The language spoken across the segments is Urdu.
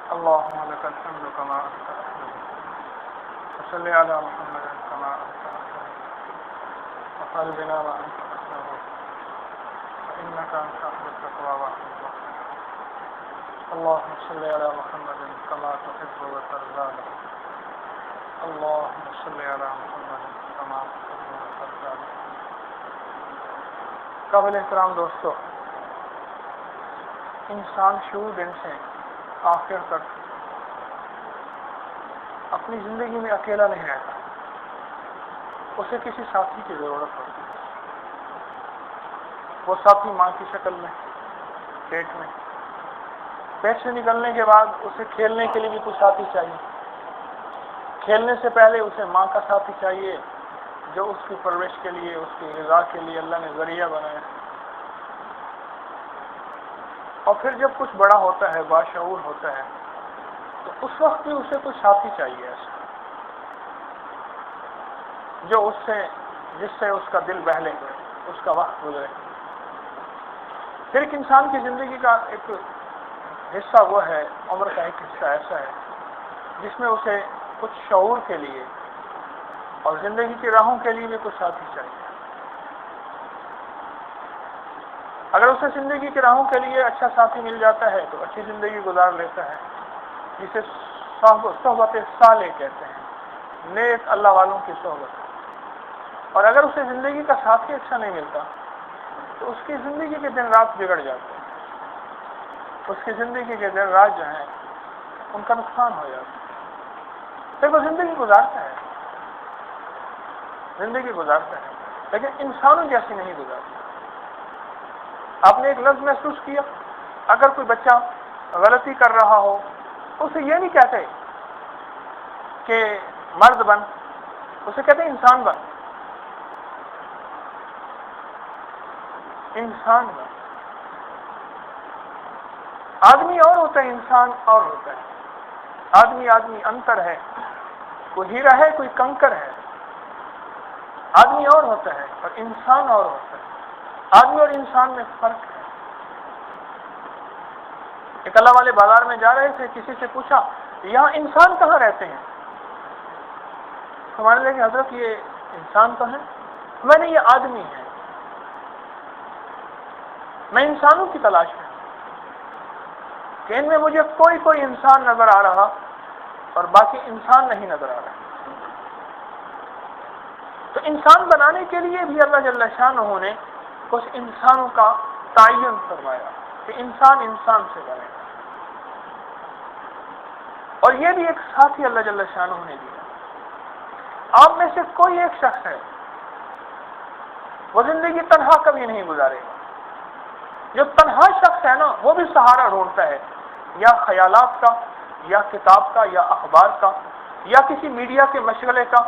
اللهم لك الحمد كما أنت أهل وصل على محمد كما أنت أهل وقال بنا وأنت أهل فإنك أنت أهل التقوى وأهل الرحمة. اللهم صل على محمد كما تحب وترضى. اللهم صل على محمد كما تحب وترضى. قابل احترام دوستو، انسان شروع دن سے آخر تک اپنی زندگی میں اکیلا نہیں رہتا، اسے کسی ساتھی کی ضرورت ہوتی ہے. وہ ساتھی ماں کی شکل میں پیٹ سے نکلنے کے بعد اسے کھیلنے کے لیے بھی کوئی ساتھی چاہیے. کھیلنے سے پہلے اسے ماں کا ساتھی چاہیے جو اس کی پرورش کے لیے، اس کی غذا کے لیے اللہ نے ذریعہ بنایا. اور پھر جب کچھ بڑا ہوتا ہے، باشعور ہوتا ہے، تو اس وقت بھی اسے کوئی ساتھی چاہیے ایسا جو جس سے اس کا دل بہلے، اس کا وقت گزرے. پھر ایک انسان کی زندگی کا ایک حصہ وہ ہے، عمر کا ایک حصہ ایسا ہے جس میں اسے کچھ شعور کے لیے اور زندگی کی راہوں کے لیے بھی کچھ ساتھی چاہیے. اگر اسے زندگی کی راہوں کے لیے اچھا ساتھی مل جاتا ہے تو اچھی زندگی گزار لیتا ہے، جسے صحبت صالح کہتے ہیں، نیک اللہ والوں کی صحبت. اور اگر اسے زندگی کا ساتھی اچھا نہیں ملتا تو اس کی زندگی کے دن رات بگڑ جاتے ہیں، اس کی زندگی کے دن رات جو ہیں ان کا نقصان ہو جاتا ہے. پھر وہ زندگی گزارتا ہے لیکن انسانوں جیسی نہیں گزارتا. آپ نے ایک لفظ محسوس کیا، اگر کوئی بچہ غلطی کر رہا ہو اسے یہ نہیں کہتے کہ مرد بن، اسے کہتے ہیں انسان بن. انسان بن. آدمی اور ہوتا ہے، انسان اور ہوتا ہے. آدمی انتر ہے، کوئی ہیرا ہے، کوئی کنکر ہے. آدمی اور ہوتا ہے اور انسان اور ہوتا ہے. آدمی اور انسان میں فرق ہے. ایک اللہ والے بازار میں جا رہے تھے، کسی سے پوچھا یہاں انسان کہاں رہتے ہیں؟ ہمارے لگے حضرت یہ انسان تو ہے. میں نے یہ آدمی ہے، میں انسانوں کی تلاش میں ہوں کہ ان میں مجھے کوئی انسان نظر آ رہا اور باقی انسان نہیں نظر آ رہا. تو انسان بنانے کے لیے بھی اللہ جل شانہ نے کچھ انسانوں کا تعین فرمایا کہ انسان سے بنے. اور یہ بھی ایک ساتھی اللہ جل شانہ نے دیا. آپ میں سے کوئی ایک شخص ہے وہ زندگی تنہا کبھی نہیں گزارے گا. جو تنہا شخص ہے نا وہ بھی سہارا ڈھونڈتا ہے، یا خیالات کا، یا کتاب کا، یا اخبار کا، یا کسی میڈیا کے مشغلے کا،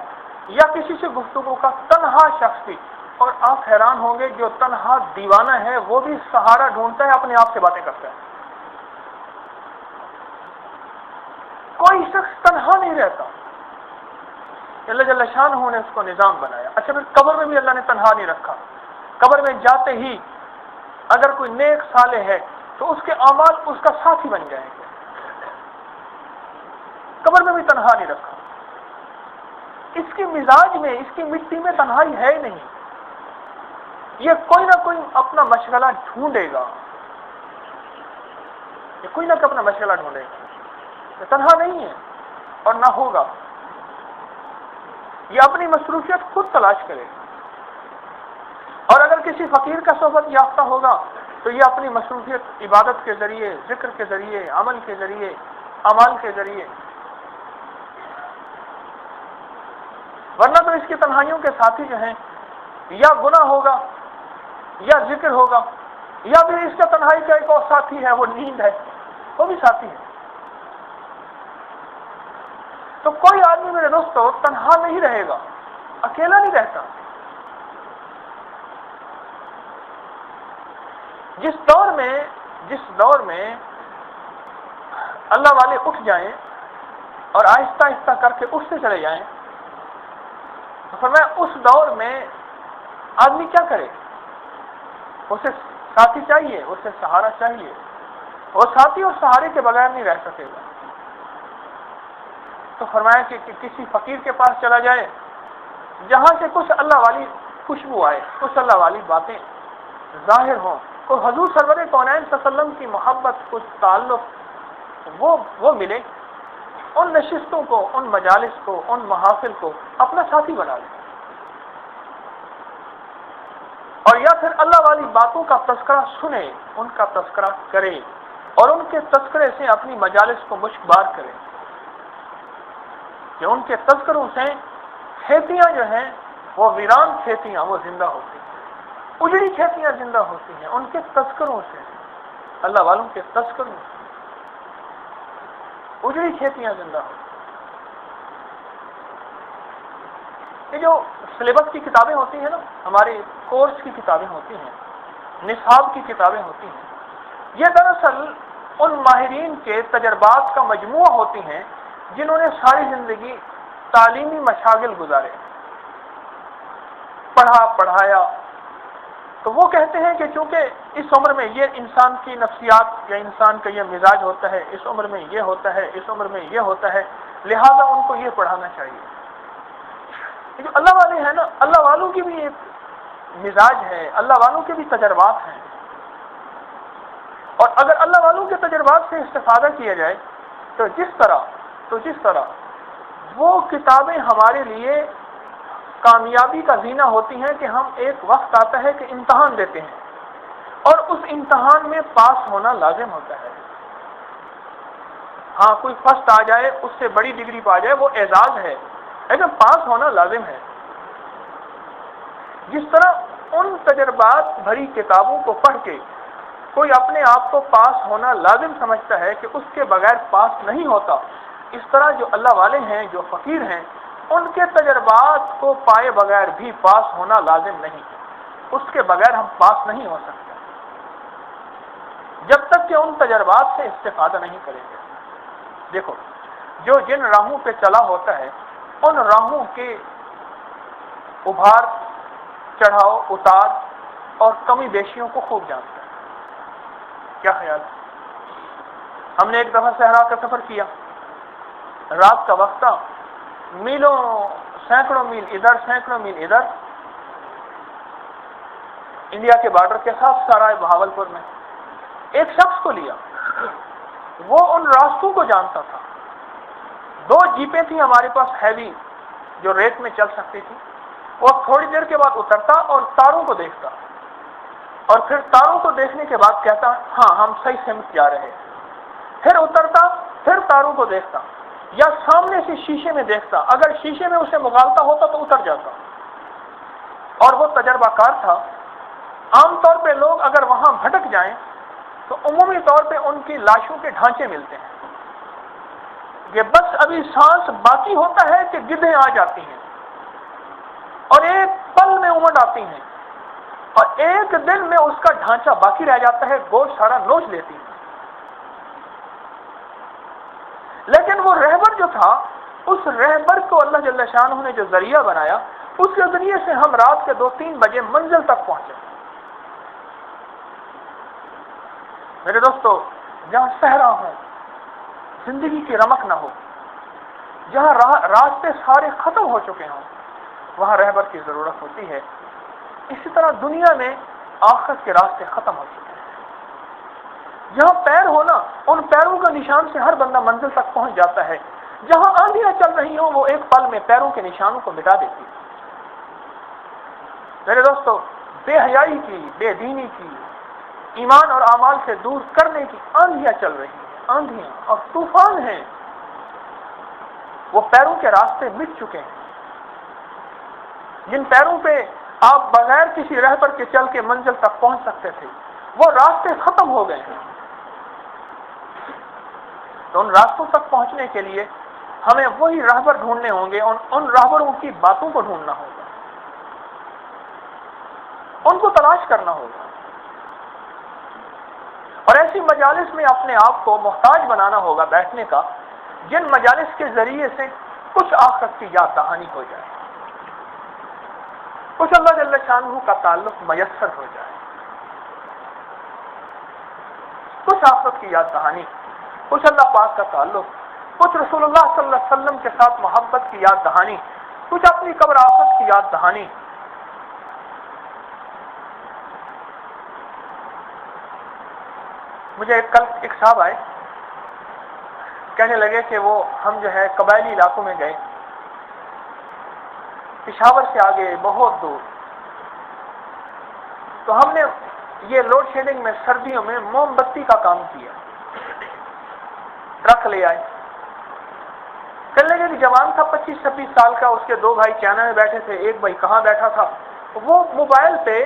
یا کسی سے گفتگو کا. تنہا شخص بھی. اور آپ حیران ہوں گے جو تنہا دیوانہ ہے وہ بھی سہارا ڈھونڈتا ہے، اپنے آپ سے باتیں کرتا ہے. کوئی شخص تنہا نہیں رہتا. اللہ جل شانہ نے اس کو نظام بنایا. اچھا پھر قبر میں بھی اللہ نے تنہا نہیں رکھا. قبر میں جاتے ہی اگر کوئی نیک صالح ہے تو اس کے اعمال اس کا ساتھی بن جائیں گے. قبر میں بھی تنہا نہیں رکھا. اس کے مزاج میں، اس کی مٹی میں تنہائی ہے ہی نہیں. یہ کوئی نہ کوئی اپنا مشغلہ ڈھونڈے گا، یہ کوئی نہ کوئی اپنا مشغلہ ڈھونڈے گا. یہ تنہا نہیں ہے اور نہ ہوگا. یہ اپنی مصروفیت خود تلاش کرے گا. اور اگر کسی فقیر کا صحبت یافتہ ہوگا تو یہ اپنی مصروفیت عبادت کے ذریعے، ذکر کے ذریعے، عمل کے ذریعے، اعمال کے ذریعے. ورنہ تو اس کی تنہائیوں کے ساتھی جو ہیں یا گناہ ہوگا یا ذکر ہوگا، یا پھر اس کا تنہائی کا ایک اور ساتھی ہے، وہ نیند ہے، وہ بھی ساتھی ہے. تو کوئی آدمی میرے دوستو تنہا نہیں رہے گا، اکیلا نہیں رہتا. جس دور میں اللہ والے اٹھ جائیں اور آہستہ آہستہ کر کے اٹھتے چلے جائیں، تو فرمایا اس دور میں آدمی کیا کرے؟ اسے ساتھی چاہیے، اسے سہارا چاہیے. وہ ساتھی اور سہارے کے بغیر نہیں رہ سکے گا. تو فرمایا کہ کسی فقیر کے پاس چلا جائے جہاں سے کچھ اللہ والی خوشبو آئے، کچھ اللہ والی باتیں ظاہر ہوں، کوئی حضور سرور کونین صلی اللہ علیہ وسلم کی محبت، کچھ تعلق وہ ملے، ان نشستوں کو، ان مجالس کو، ان محافل کو اپنا ساتھی بنا لے، اور یا پھر اللہ والی باتوں کا تذکرہ سنے، ان کا تذکرہ کرے اور ان کے تذکرے سے اپنی مجالس کو مشکبار کرے، کہ ان کے تذکروں سے کھیتیاں جو ہیں وہ ویران کھیتیاں وہ زندہ ہوتی ہیں، اجڑی کھیتیاں زندہ ہوتی ہیں ان کے تذکروں سے، اللہ والوں کے تذکروں سے اجڑی کھیتیاں زندہ ہوتی ہیں۔ یہ جو سلیبس کی کتابیں ہوتی ہیں نا، ہمارے کورس کی کتابیں ہوتی ہیں، نصاب کی کتابیں ہوتی ہیں، یہ دراصل ان ماہرین کے تجربات کا مجموعہ ہوتی ہیں جنہوں نے ساری زندگی تعلیمی مشاغل گزارے، پڑھایا، تو وہ کہتے ہیں کہ چونکہ اس عمر میں یہ انسان کی نفسیات یا انسان کا یہ مزاج ہوتا ہے، اس عمر میں یہ ہوتا ہے، اس عمر میں یہ ہوتا ہے، لہذا ان کو یہ پڑھانا چاہیے۔ یہ جو اللہ والے ہیں نا، اللہ والوں کی بھی ایک مزاج ہے، اللہ والوں کے بھی تجربات ہیں، اور اگر اللہ والوں کے تجربات سے استفادہ کیا جائے تو جس طرح وہ کتابیں ہمارے لیے کامیابی کا زینہ ہوتی ہیں کہ ہم ایک وقت آتا ہے کہ امتحان دیتے ہیں اور اس امتحان میں پاس ہونا لازم ہوتا ہے۔ ہاں کوئی فرسٹ آ جائے، اس سے بڑی ڈگری پا جائے، وہ اعزاز ہے، لیکن پاس ہونا لازم ہے۔ جس طرح ان تجربات بھری کتابوں کو پڑھ کے کوئی اپنے آپ کو پاس ہونا لازم سمجھتا ہے کہ اس کے بغیر پاس نہیں ہوتا، اس طرح جو اللہ والے ہیں، جو فقیر ہیں، ان کے تجربات کو پائے بغیر بھی پاس ہونا لازم نہیں، اس کے بغیر ہم پاس نہیں ہو سکتے جب تک کہ ان تجربات سے استفادہ نہیں کریں گے۔ دیکھو، جو جن راہوں پہ چلا ہوتا ہے ان راہوں کے ابھار، چڑھاؤ، اتار اور کمی بیشیوں کو خوب جانتا ہے۔ کیا خیال ہے؟ ہم نے ایک دفعہ صحرا کا سفر کیا، رات کا وقت تھا، میلوں، سینکڑوں میل ادھر، سینکڑوں میل ادھر، انڈیا کے بارڈر کے ساتھ سارا بہاولپور میں ایک شخص کو لیا، وہ ان راستوں کو جانتا تھا۔ 2 جیپیں تھیں ہمارے پاس ہیوی جو ریت میں چل سکتی تھی، وہ تھوڑی دیر کے بعد اترتا اور تاروں کو دیکھتا، اور پھر تاروں کو دیکھنے کے بعد کہتا ہاں ہم صحیح سمت جا رہے ہیں، پھر اترتا، پھر تاروں کو دیکھتا یا سامنے سے شیشے میں دیکھتا، اگر شیشے میں اسے مغالطہ ہوتا تو اتر جاتا، اور وہ تجربہ کار تھا۔ عام طور پہ لوگ اگر وہاں بھٹک جائیں تو عمومی طور پہ ان کی لاشوں کے ڈھانچے ملتے ہیں کہ بس ابھی سانس باقی ہوتا ہے کہ گدھیں آ جاتی ہیں اور ایک پل میں امڑ آتی ہیں، اور ایک دن میں اس کا ڈھانچہ باقی رہ جاتا ہے، گوشت سارا نوچ لیتی ہے۔ لیکن وہ رہبر جو تھا، اس رہبر کو اللہ جل شانہ نے جو ذریعہ بنایا، اس کے ذریعے سے ہم رات کے 2-3 بجے منزل تک پہنچے۔ میرے دوستو، جہاں صحرا ہو، زندگی کی رمق نہ ہو، جہاں راستے سارے ختم ہو چکے ہوں، وہاں رہبر کی ضرورت ہوتی ہے۔ اسی طرح دنیا میں آخرت کے راستے ختم ہو چکے ہیں۔ جہاں پیر ہونا، ان پیروں کا نشان سے ہر بندہ منزل تک پہنچ جاتا ہے۔ جہاں آندھیاں چل رہی ہوں، وہ ایک پل میں پیروں کے نشانوں کو مٹا دیتی ہے۔ میرے دوستو، بے حیائی کی، بے دینی کی، ایمان اور اعمال سے دور کرنے کی آندھیاں چل رہی ہیں، آندھیاں اور طوفان ہیں، وہ پیروں کے راستے مٹ چکے ہیں۔ جن پیروں پہ آپ بغیر کسی رہبر کے چل کے منزل تک پہنچ سکتے تھے، وہ راستے ختم ہو گئے ہیں۔ تو ان راستوں تک پہنچنے کے لیے ہمیں وہی رہبر ڈھونڈنے ہوں گے، ان رہبروں کی باتوں کو ڈھونڈنا ہوگا، ان کو تلاش کرنا ہوگا، اور ایسی مجالس میں اپنے آپ کو محتاج بنانا ہوگا بیٹھنے کا، جن مجالس کے ذریعے سے کچھ آخرت کی یاد دہانی ہو جائے، کچھ اللہ جل شانہ کا تعلق میسر ہو جائے، کچھ آخرت کی یاد دہانی، کچھ اللہ پاک کا تعلق، کچھ رسول اللہ صلی اللہ علیہ وسلم کے ساتھ محبت کی یاد دہانی، کچھ اپنی قبر آخرت کی یاد دہانی۔ مجھے کل ایک صاحب آئے، کہنے لگے کہ وہ ہم جو ہے قبائلی علاقوں میں گئے، پشاور سے آگے بہت دور، تو ہم نے یہ لوڈ شیڈنگ میں سردیوں میں موم بتی کا کام کیا، ٹرک لے آئے۔ کہنے لگے کہ جوان تھا 25-26 سال کا، اس کے 2 بھائی چائنا میں بیٹھے تھے، ایک بھائی کہاں بیٹھا تھا، وہ موبائل پہ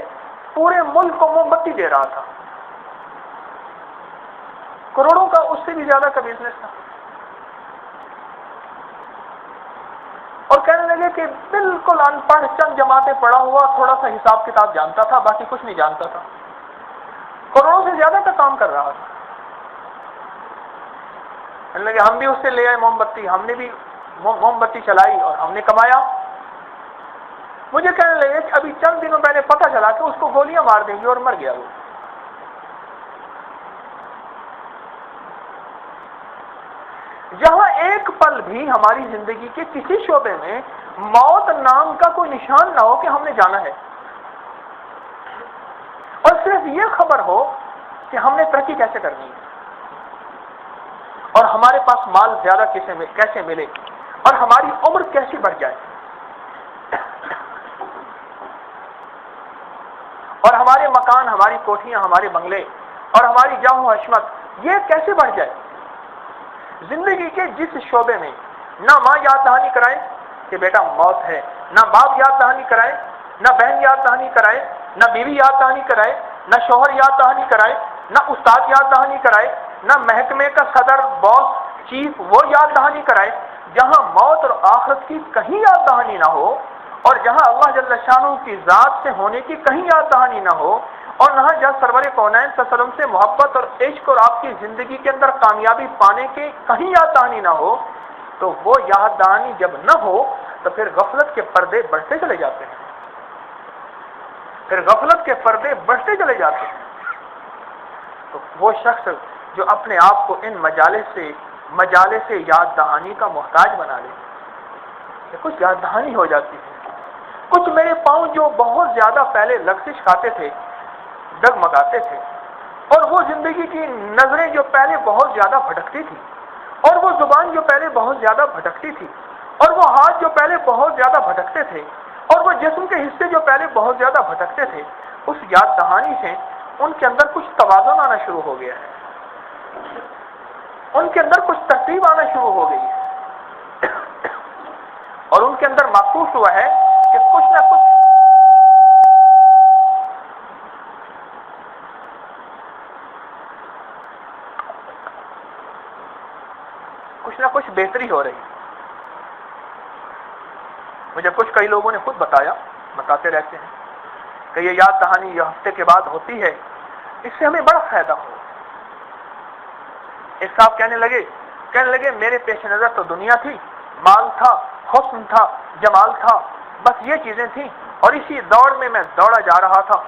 پورے ملک کو موم بتی دے رہا تھا، کروڑوں کا اس سے بھی زیادہ کا بزنس تھا۔ اور کہنے لگے کہ بالکل ان پڑھ، چند جماعتیں پڑھا ہوا، تھوڑا سا حساب کتاب جانتا تھا، باقی کچھ نہیں جانتا تھا، کروڑوں سے زیادہ کا کام کر رہا تھا۔ کہنے لگے ہم بھی اس سے لے آئے موم بتی، ہم نے بھی موم بتی چلائی اور ہم نے کمایا۔ مجھے کہنے لگے کہ ابھی چند دنوں پہلے پتہ چلا کہ اس کو گولیاں مار دیں گی اور مر گیا وہ۔ جہاں ایک پل بھی ہماری زندگی کے کسی شعبے میں موت نام کا کوئی نشان نہ ہو کہ ہم نے جانا ہے، اور صرف یہ خبر ہو کہ ہم نے ترقی کیسے کرنی ہے، اور ہمارے پاس مال زیادہ کیسے ملے، اور ہماری عمر کیسے بڑھ جائے، اور ہمارے مکان، ہماری کوٹھیاں، ہمارے بنگلے اور ہماری جاہ و حشمت یہ کیسے بڑھ جائے۔ زندگی کے جس شعبے میں نہ ماں یاد دہانی کرائے کہ بیٹا موت ہے، نہ باپ یاد دہانی کرائے، نہ بہن یاد دہانی کرائے، نہ بیوی یاد دہانی کرائے، نہ شوہر یاد دہانی کرائے، نہ استاد یاد دہانی کرائے، نہ محکمے کا صدر، باس، چیف وہ یاد دہانی کرائے، جہاں موت اور آخرت کی کہیں یاد دہانی نہ ہو، اور جہاں اللہ جل شانہ کی ذات سے ہونے کی کہیں یاد دہانی نہ ہو، اور جہاں سرور کونین صلی اللہ علیہ وسلم سے محبت اور عشق اور آپ کی زندگی کے اندر کامیابی پانے کے کہیں یاد دہانی نہ ہو، تو وہ یاد دہانی جب نہ ہو تو پھر غفلت کے پردے بڑھتے چلے جاتے ہیں، پھر غفلت کے پردے بڑھتے چلے جاتے ہیں۔ تو وہ شخص جو اپنے آپ کو ان مجالس سے یاد دہانی کا محتاج بنا لے، کہ کچھ یاد دہانی ہو جاتی ہے، کچھ میرے پاؤں جو بہت زیادہ پہلے لغزش کھاتے تھے، ڈگمگاتے تھے، اور وہ زندگی کی نظریں جو پہلے بہت زیادہ بھٹکتی تھی، اور وہ زبان جو پہلے بہت زیادہ بھٹکتی تھی، اور وہ ہاتھ جو پہلے بہت زیادہ بھٹکتے تھے، اور وہ جسم کے حصے جو پہلے بہت زیادہ بھٹکتے تھے، اس یاد دہانی سے ان کے اندر کچھ توازن آنا شروع ہو گیا ہے، ان کے اندر کچھ ترتیب آنا شروع ہو گئی ہے، اور ان کے اندر محسوس ہوا ہے کہ کچھ نہ کچھ بہتری ہو رہی ہے۔ مجھے کئی لوگوں نے خود بتاتے رہتے ہیں کہ یہ یاد دہانی یہ ہفتے کے بعد ہوتی ہے، اس سے ہمیں بڑا فائدہ ہو۔ ایک صاحب کہنے لگے میرے پیش نظر تو دنیا تھی، مال تھا، حسن تھا، جمال تھا، بس یہ چیزیں تھیں، اور اسی دوڑ میں دوڑا جا رہا تھا،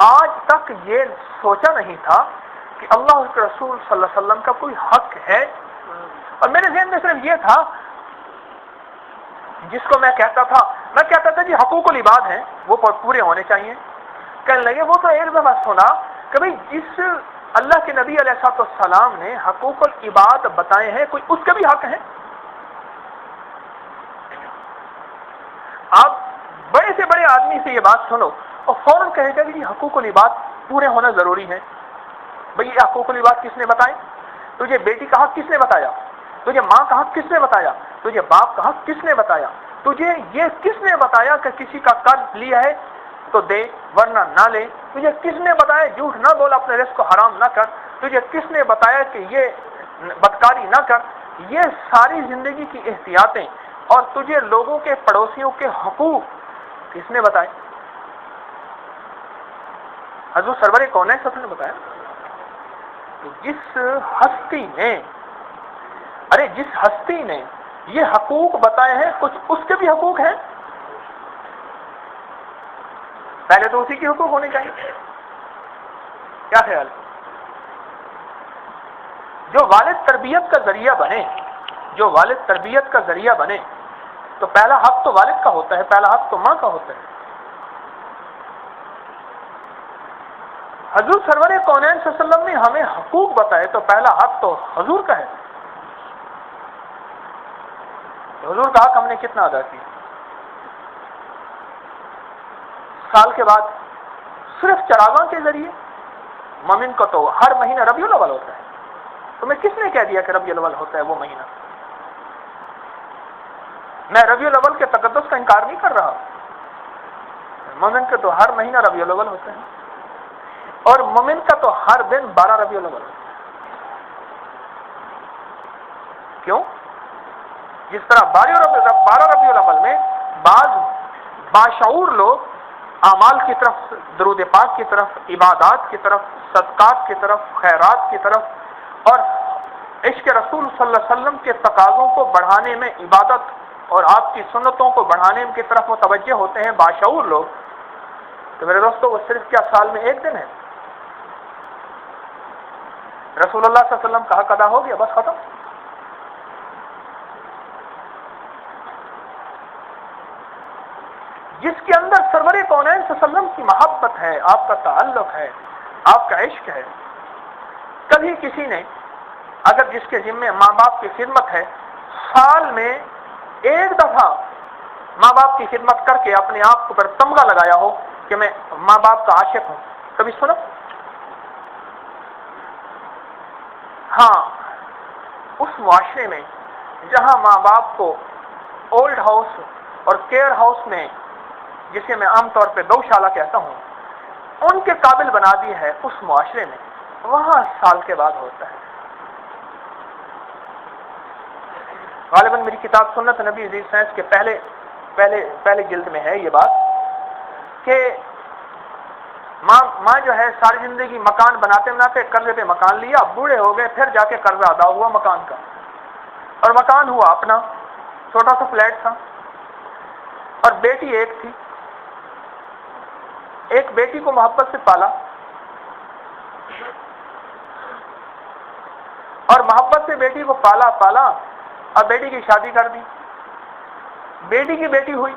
آج تک یہ سوچا نہیں تھا کہ اللہ کے رسول صلی اللہ علیہ وسلم کا کوئی حق ہے، اور میرے ذہن میں صرف یہ تھا جس کو میں کہتا تھا جی حقوق العباد ہیں وہ پورے ہونے چاہیے۔ کہنے لگے وہ تو ایک دفعہ سنا کہ بھئی جس اللہ کے نبی علیہ السلام نے حقوق العباد بتائے ہیں کوئی اس کے بھی حق ہیں۔ آپ بڑے سے بڑے آدمی سے یہ بات سنو اور فوراً کہے گا کہ جی حقوق العباد پورے ہونا ضروری ہے۔ بھئی یہ حقوق العباد کس نے بتائے؟ تجھے بیٹی کا حق کس نے بتایا؟ تجھے ماں کا حق کس نے بتایا؟ تجھے باپ کا حق کس نے بتایا؟ تجھے یہ کس نے بتایا کہ کسی کا قرض لیا ہے تو دے ورنہ نہ لے؟ تجھے کس نے بتایا جھوٹ نہ بول، اپنے رزق کو حرام نہ کر؟ تجھے کس نے بتایا کہ یہ بدکاری نہ کر؟ یہ ساری زندگی کی احتیاطیں اور تجھے لوگوں کے پڑوسیوں کے حقوق کس نے بتائے؟ حضور سرور کونین صلی اللہ علیہ وسلم نے بتایا۔ جس ہستی نے یہ حقوق بتائے ہیں کچھ اس کے بھی حقوق ہیں، پہلے تو اسی کے حقوق ہونے چاہیے۔ کیا خیال؟ جو والد تربیت کا ذریعہ بنے جو والد تربیت کا ذریعہ بنے تو پہلا حق تو والد کا ہوتا ہے، پہلا حق تو ماں کا ہوتا ہے۔ حضور سرور کونین صلی اللہ علیہ وسلم نے ہمیں حقوق بتائے تو پہلا حق تو حضور کا ہے۔ حضور کا حق ہم نے کتنا ادا کیا؟ سال کے بعد صرف چراغاں کے ذریعے؟ مومن کو تو ہر مہینہ ربیع الاول ہوتا ہے۔ تمہیں کس نے کہہ دیا کہ ربیع الاول ہوتا ہے وہ مہینہ؟ میں ربیع الاول کے تقدس کا انکار نہیں کر رہا، مومن کا تو ہر مہینہ ربیع الاول ہوتا ہے، اور مومن کا تو ہر دن 12 ربیع الاول ہوتا ہے۔ کیوں؟ جس طرح 12 ربیع الاول میں بعض باشعور لوگ اعمال کی طرف، درود پاک کی طرف، عبادات کی طرف، صدقات کی طرف، خیرات کی طرف اور عشق رسول صلی اللہ علیہ وسلم کے تقاضوں کو بڑھانے میں، عبادت اور آپ کی سنتوں کو بڑھانے کی طرف متوجہ ہوتے ہیں باشعور لوگ، تو میرے دوستو وہ صرف کیا سال میں ایک دن ہے؟ رسول اللہ صلی اللہ علیہ وسلم کا حق ادا ہو گیا، بس ختم۔ جس کے اندر سرور کونین صلی اللہ علیہ وسلم کی محبت ہے، آپ کا تعلق ہے، آپ کا عشق ہے، کبھی کسی نے اگر جس کے ذمے ماں باپ کی خدمت ہے، سال میں ایک دفعہ ماں باپ کی خدمت کر کے اپنے آپ کو پر تمغہ لگایا ہو کہ میں ماں باپ کا عاشق ہوں، کبھی سنا؟ ہاں، اس معاشرے میں جہاں ماں باپ کو اولڈ ہاؤس اور کیئر ہاؤس میں، جسے میں عام طور پہ گوشالہ کہتا ہوں، ان کے قابل بنا دی ہے، اس معاشرے میں وہاں سال کے بعد ہوتا ہے۔ غالباً میری کتاب سنت نبی عزیز سائنس کے پہلے جلد میں ہے یہ بات کہ ماں جو ہے ساری زندگی مکان بناتے بناتے قرضے پہ مکان لیا، بوڑھے ہو گئے، پھر جا کے قرضہ ادا ہوا مکان کا، اور مکان ہوا اپنا، چھوٹا سا فلیٹ تھا، اور بیٹی ایک تھی، ایک بیٹی کو محبت سے پالا اور محبت سے بیٹی کو پالا، اب بیٹی کی شادی کر دی، بیٹی کی بیٹی ہوئی،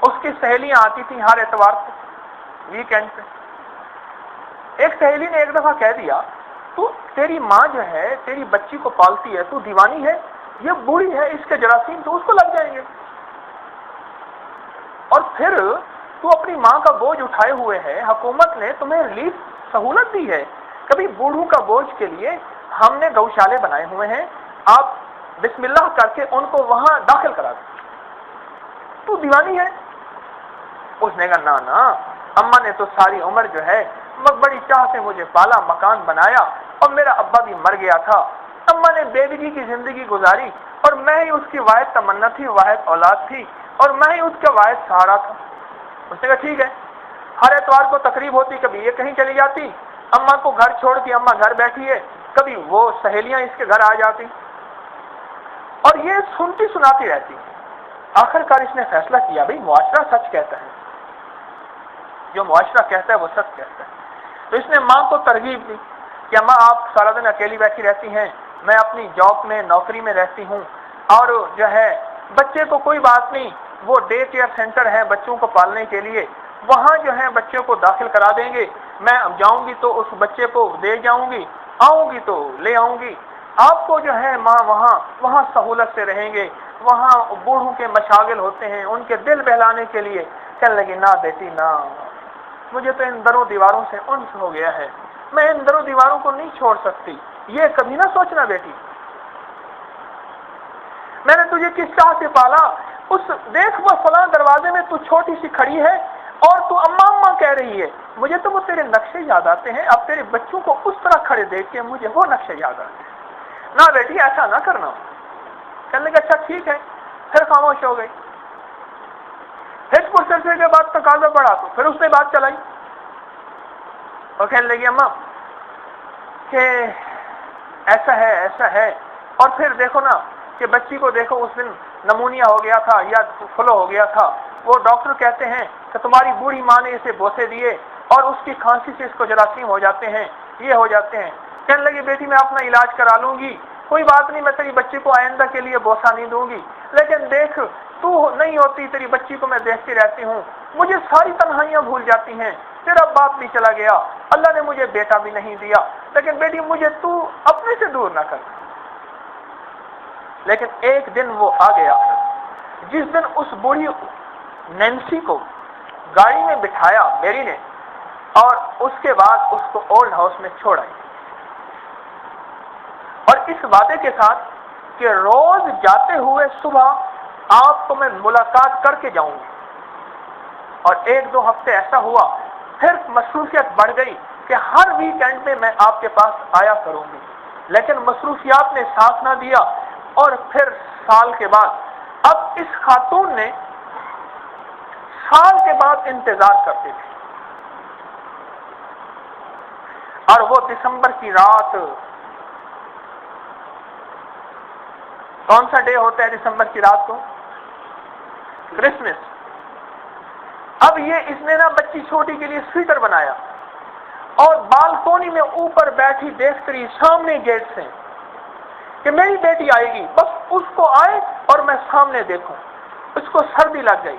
اس کی سہیلیاں آتی تھیں ہر اتوار کو، ویکینڈ پہ۔ ایک سہیلی نے ایک دفعہ کہہ دیا، تیری ماں جو ہے تیری بچی کو پالتی ہے، تو دیوانی ہے، یہ بوڑھی ہے، اس کے جراثیم تو اس کو لگ جائیں گے، اور پھر تو اپنی ماں کا بوجھ اٹھائے ہوئے ہے، حکومت نے تمہیں ریلیف سہولت دی ہے، کبھی بوڑھوں کا بوجھ کے لیے ہم نے گوشالے بنائے ہوئے ہیں، آپ بسم اللہ کر کے ان کو وہاں داخل کرا دیں، تو دیوانی ہے؟ اس نے کہا نا، اماں نے تو ساری عمر جو ہے بڑی چاہ سے مجھے پالا، مکان بنایا، اور میرا ابا بھی مر گیا تھا، اماں نے بیوگی کی زندگی گزاری، اور میں ہی اس کی واحد تمنا تھی، واحد اولاد تھی، اور میں ہی اس کا واحد سہارا تھا۔ اس نے کہا ٹھیک ہے، ہر اتوار کو تقریب ہوتی، کبھی یہ کہیں چلی جاتی، اماں کو گھر چھوڑ کے اماں گھر بیٹھی ہے، کبھی وہ سہیلیاں اس کے گھر آ جاتی، اور یہ سنتی سناتی رہتی۔ آخر کار اس نے فیصلہ کیا، بھئی معاشرہ سچ کہتا ہے، جو معاشرہ کہتا ہے وہ سچ کہتا ہے، تو اس نے ماں کو ترغیب دی کہ اماں آپ سارا دن اکیلی بیٹھی رہتی ہیں، میں اپنی جاب میں، نوکری میں رہتی ہوں، اور جو ہے بچے کو کوئی بات نہیں، وہ ڈے کیئر سینٹر ہے بچوں کو پالنے کے لیے، وہاں جو ہے بچوں کو داخل کرا دیں گے، میں جاؤں گی تو اس بچے کو دے جاؤں گی، آؤں گی تو لے آؤں گی، آپ کو جو ہے ماں وہاں سہولت سے رہیں گے، وہاں بوڑھوں کے مشاغل ہوتے ہیں، ان کے دل بہلانے کے لیے۔ کہنے لگی نہ بیٹی نہ، مجھے تو ان دروں دیواروں سے انس ہو گیا ہے، میں ان دروں دیواروں کو نہیں چھوڑ سکتی، یہ کبھی نہ سوچنا بیٹی، میں نے تجھے کس چاہ سے پالا، اس دیکھ وہ فلاں دروازے میں تو چھوٹی سی کھڑی ہے اور تو اماں اماں کہہ رہی ہے، مجھے تو وہ تیرے نقشے یاد آتے ہیں، اب تیرے بچوں کو اس طرح کھڑے دیکھ کے مجھے وہ نقشے یاد آتے ہیں، نہ بیٹی ایسا نہ کرنا۔ کہنے لگا اچھا ٹھیک ہے، پھر خاموش ہو گئی۔ پھر کچھ عرصے کے بعد تقاضا بڑھا تو پھر اس نے بات چلائی اور کہنے لگی اماں کہ ایسا ہے، اور پھر دیکھو نا کہ بچی کو دیکھو اس دن نمونیا ہو گیا تھا یا فلو ہو گیا تھا، وہ ڈاکٹر کہتے ہیں کہ تمہاری بوڑھی ماں نے اسے بوسے دیے اور اس کی کھانسی سے اس کو جراثیم ہو جاتے ہیں، یہ ہو جاتے ہیں۔ کہنے لگی بیٹی میں اپنا علاج کرا لوں گی، کوئی بات نہیں، میں تیری بچی کو آئندہ کے لیے بوسہ نہیں دوں گی، لیکن دیکھ تو نہیں ہوتی، تیری بچی کو میں دیکھتی رہتی ہوں، مجھے ساری تنہائیاں بھول جاتی ہیں، تیرا باپ بھی چلا گیا، اللہ نے مجھے بیٹا بھی نہیں دیا، لیکن بیٹی مجھے تو اپنے سے دور نہ کر۔ لیکن ایک دن وہ آ گیا جس دن اس بوڑھی نینسی کو گاڑی میں بٹھایا میری نے، اور اس کے بعد اس کو اولڈ ہاؤس میں چھوڑ آئی، اور اس وعدے کے ساتھ کہ روز جاتے ہوئے صبح آپ کو میں ملاقات کر کے جاؤں گی۔ اور ایک دو ہفتے ایسا ہوا، پھر مصروفیت بڑھ گئی کہ ہر ویکینڈ میں آپ کے پاس آیا کروں گی، لیکن مصروفیات نے ساتھ نہ دیا، اور پھر سال کے بعد اب اس خاتون نے سال کے بعد انتظار کرتے تھے، اور وہ دسمبر کی رات، کون سا ڈے ہوتا ہے دسمبر کی رات کو؟ کرسمس۔ اب یہ اس نے نا بچی چھوٹی کے لیے سویٹر بنایا، اور بالکونی میں اوپر بیٹھی دیکھ کر سامنے گیٹ سے کہ میری بیٹی آئے گی، بس اس کو آئے اور میں سامنے دیکھوں۔ اس کو سردی لگ گئی،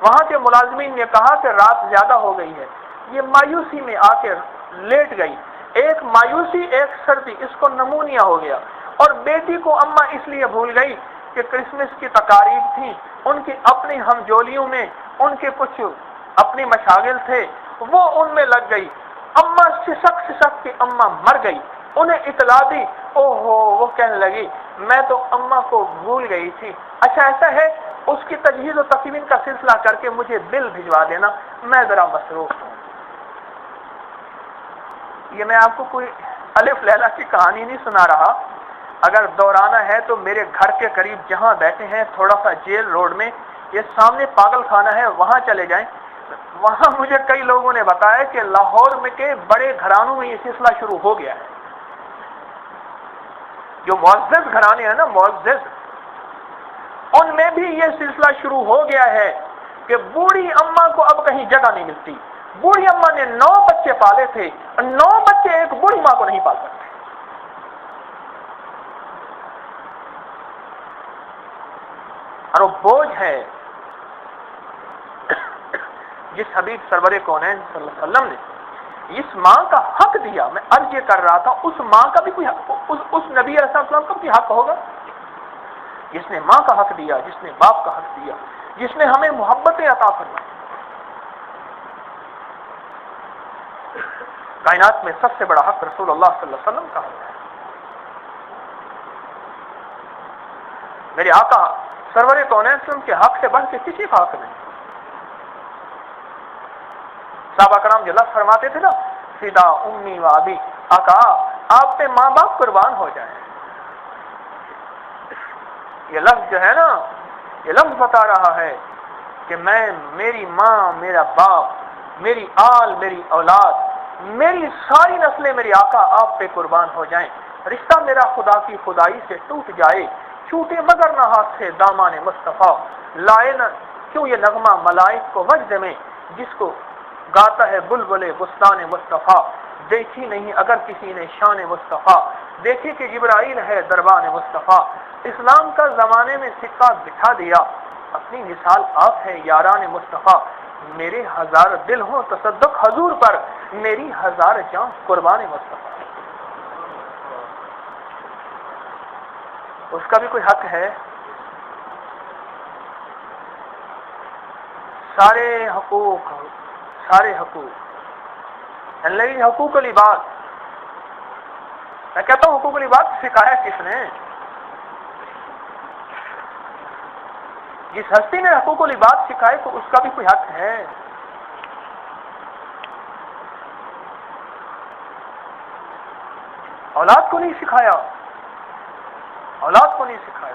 وہاں کے ملازمین نے کہا کہ رات زیادہ ہو گئی ہے، یہ مایوسی میں آ کے لیٹ گئی، ایک مایوسی ایک سردی، اس کو نمونیا ہو گیا، اور بیٹی کو اماں اس لیے بھول گئی کہ کرسمس کی تقاریب تھی، ان کی اپنی ہمجولیوں میں ان کے کچھ اپنی مشاغل تھے، وہ ان میں لگ گئی، اماں سسک کی اماں مر گئی، انہیں اطلاع دی، اوہو، وہ کہنے لگی میں تو اماں کو بھول گئی تھی، اچھا ایسا ہے اس کی تجہیز و تکفین کا سلسلہ کر کے مجھے بل بھجوا دینا، میں ذرا مصروف ہوں۔ یہ میں آپ کو کوئی الف لیلا کی کہانی نہیں سنا رہا، اگر دورانہ ہے تو میرے گھر کے قریب جہاں بیٹھے ہیں تھوڑا سا جیل روڈ میں، یہ سامنے پاگل خانہ ہے، وہاں چلے جائیں، وہاں مجھے کئی لوگوں نے بتایا کہ لاہور میں کے بڑے گھرانوں میں یہ سلسلہ شروع ہو گیا ہے، جو معزز گھرانے ہیں نا، معزز، ان میں بھی یہ سلسلہ شروع ہو گیا ہے کہ بوڑھی اماں کو اب کہیں جگہ نہیں ملتی، بوڑھی اماں نے 9 بچے پالے تھے، 9 بچے ایک بوڑھی ماں کو نہیں پال سکتے، اور وہ بوجھ ہے جس حبیب سرور کونین صلی اللہ علیہ وسلم نے اس ماں کا حق دیا۔ میں عرض یہ کر رہا تھا، اس ماں کا بھی کوئی حق، اس نبی علیہ السلام کا بھی حق ہوگا، جس نے ماں کا حق دیا، جس نے باپ کا حق دیا، جس نے ہمیں محبتیں عطا فرمائی۔ کائنات میں سب سے بڑا حق رسول اللہ صلی اللہ علیہ وسلم کا حق ہے۔ میرے آقا سرور کونین وسلم کے حق سے بڑھ کے کسی کا حق نہیں۔ صحابہ کرام جو لفظ فرماتے تھے نا، فدا امی و ابی، آقا آپ پہ ماں باپ قربان ہو جائیں، یہ لفظ جو ہے نا، یہ لفظ بتا رہا ہے کہ میں، میری ماں، میرا باپ، میری آل، میری اولاد، میری ساری نسلیں میری آقا آپ پہ قربان ہو جائیں، رشتہ میرا خدا کی خدائی سے ٹوٹ جائے، چھوٹے مگر نہ ہاتھ سے دامان مصطفیٰ، لائے نہ کیوں یہ نغمہ ملائک کو وجد میں، جس کو گاتا ہے بلبل بستان مصطفیٰ، دیکھی نہیں اگر کسی نے شان مصطفیٰ، دیکھی کہ جبرائیل ہے دربان مصطفیٰ، اسلام کا زمانے میں سکہ بٹھا دیا، اپنی مثال آپ ہے یاران مصطفیٰ، میرے 1000 دل ہوں تصدق حضور پر، میری 1000 جان قربان مصطفیٰ۔ اس کا بھی کوئی حق ہے؟ سارے حقوق، لیکن حقوق العباد، میں کہتا ہوں حقوق العباد سکھایا کس نے؟ جس ہستی نے حقوق العباد سکھائے تو اس کا بھی کوئی حق ہے۔ اولاد کو نہیں سکھایا، اولاد کو نہیں سکھایا۔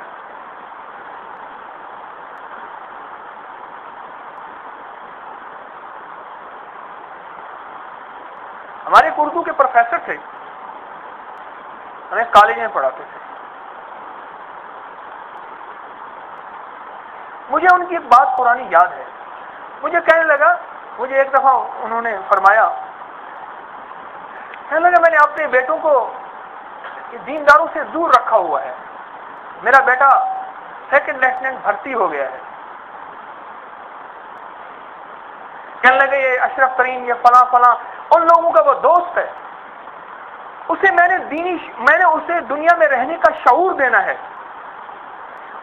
ہمارے اردو کے پروفیسر تھے، ہمیں کالج میں پڑھاتے تھے، مجھے ان کی ایک بات پرانی یاد ہے، مجھے کہنے لگا، مجھے ایک دفعہ انہوں نے فرمایا، کہنے لگا میں نے اپنے بیٹوں کو یہ دینداروں سے دور رکھا ہوا ہے. میرا بیٹا سیکنڈ لیفٹیننٹ بھرتی ہو گیا ہے. کہنے لگے یہ اشرف ترین، یہ فلاں فلاں، ان لوگوں کا وہ دوست ہے. میں نے اسے دنیا میں رہنے کا شعور دینا ہے،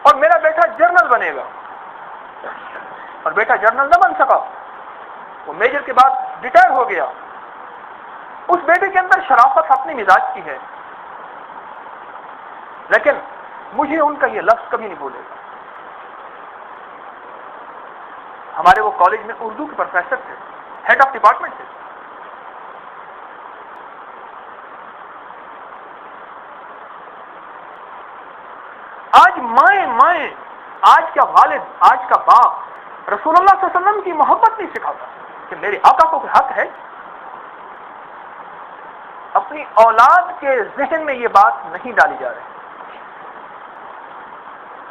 اور میرا بیٹا جنرل بنے گا. اور بیٹا جنرل نہ بن سکا، وہ میجر کے بعد ریٹائر ہو گیا. اس بیٹے کے اندر شرافت اپنے مزاج کی ہے، لیکن مجھے ان کا یہ لفظ کبھی نہیں بولے گا. ہمارے وہ کالج میں اردو کے پروفیسر تھے، ہیڈ آف ڈپارٹمنٹ تھے. آج مائیں، آج کا والد، آج کا باپ رسول اللہ صلی اللہ علیہ وسلم کی محبت نہیں سکھاتا کہ میرے آقا کو کوئی حق ہے. اپنی اولاد کے ذہن میں یہ بات نہیں ڈالی جا رہی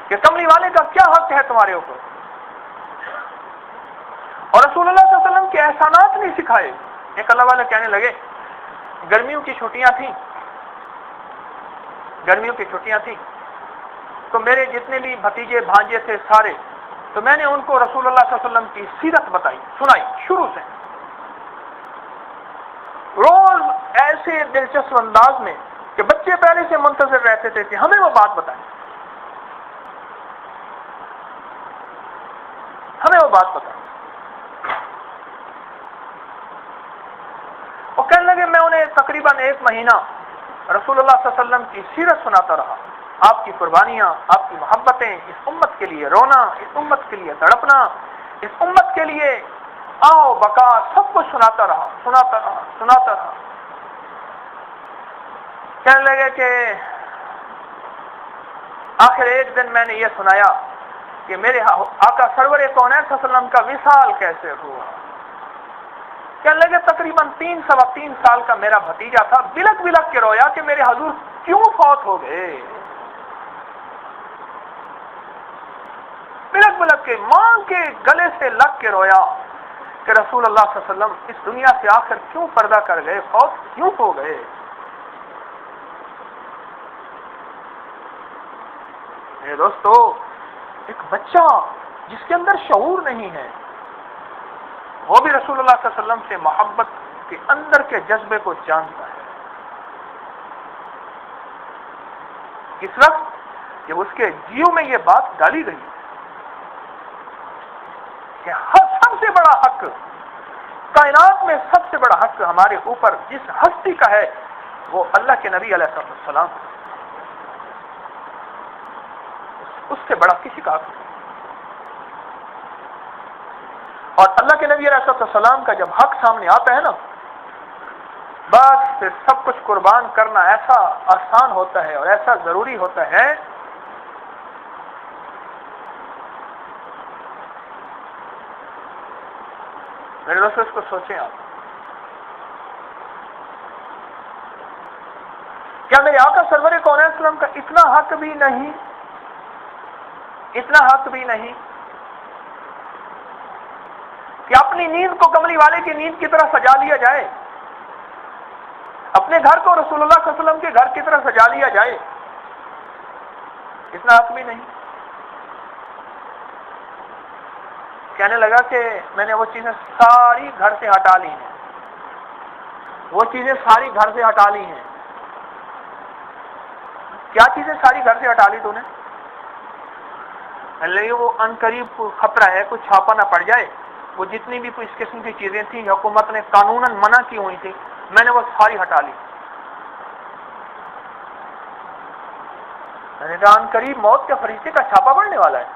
کہ کملی والے کا کیا حق ہے تمہارے اوپر. اور رسول اللہ صلی اللہ علیہ وسلم کے احسانات نہیں سکھائے. ایک اللہ والے کہنے لگے گرمیوں کی چھٹیاں تھیں تو میرے جتنے بھی بھتیجے بھانجے تھے سارے، تو میں نے ان کو رسول اللہ صلی اللہ علیہ وسلم کی سیرت بتائی، سنائی شروع سے، روز ایسے دلچسپ انداز میں کہ بچے پہلے سے منتظر رہتے تھے کہ ہمیں وہ بات بتائیں. وہ کہنے لگے میں انہیں تقریباً 1 مہینہ رسول اللہ صلی اللہ علیہ وسلم کی سیرت سناتا رہا، آپ کی قربانیاں، آپ کی محبتیں، اس امت کے لیے رونا، اس امت کے لیے تڑپنا، اس امت کے لیے آؤ بقا، سب کچھ سناتا رہا. کہنے لگے کہ آخر ایک دن میں نے یہ سنایا کہ میرے آقا سرور کونین صلی اللہ علیہ وسلم کا وصال کیسے ہوا. کہنے لگے تقریباً 3 سال کا میرا بھتیجا تھا، بلک کے رویا کہ میرے حضور کیوں فوت ہو گئے. بلک کے ماں کے گلے سے لگ کے رویا کہ رسول اللہ صلی اللہ علیہ وسلم اس دنیا سے آخر کیوں پردہ کر گئے، فوت کیوں ہو گئے. میرے دوستو، ایک بچہ جس کے اندر شعور نہیں ہے، وہ بھی رسول اللہ صلی اللہ علیہ وسلم سے محبت کے اندر کے جذبے کو جانتا ہے. اس وقت جب اس کے جیو میں یہ بات ڈالی گئی کہ سب سے بڑا حق، کائنات میں سب سے بڑا حق ہمارے اوپر جس ہستی کا ہے وہ اللہ کے نبی علیہ السلام، اس سے بڑا کسی کا حق نہیں. اور اللہ کے نبی علیہ السلام کا جب حق سامنے آتا ہے نا، بس پھر سب کچھ قربان کرنا ایسا آسان ہوتا ہے اور ایسا ضروری ہوتا ہے. میرے دوستوں، اس کو سوچیں آپ، کیا میرے آقا سرور کونین صلی اللہ علیہ وسلم کا اتنا حق بھی نہیں کہ اپنی نیند کو کملی والے کی نیند کی طرح سجا لیا جائے، اپنے گھر کو رسول اللہ صلی اللہ علیہ وسلم کے گھر کی طرح سجا لیا جائے؟ اتنا حق بھی نہیں. کہنے لگا کہ میں نے وہ چیزیں ساری گھر سے ہٹا لی ہیں. کیا چیزیں ساری گھر سے ہٹا لی تو نے؟ وہ ان قریب خطرہ ہے کچھ چھاپا نہ پڑ جائے. وہ جتنی بھی اس قسم کی چیزیں تھیں حکومت نے قانوناً منع کی ہوئی تھی، میں نے وہ ساری ہٹا لی. میں نے کہا ان قریب موت کے فرشتے کا چھاپا پڑنے والا ہے.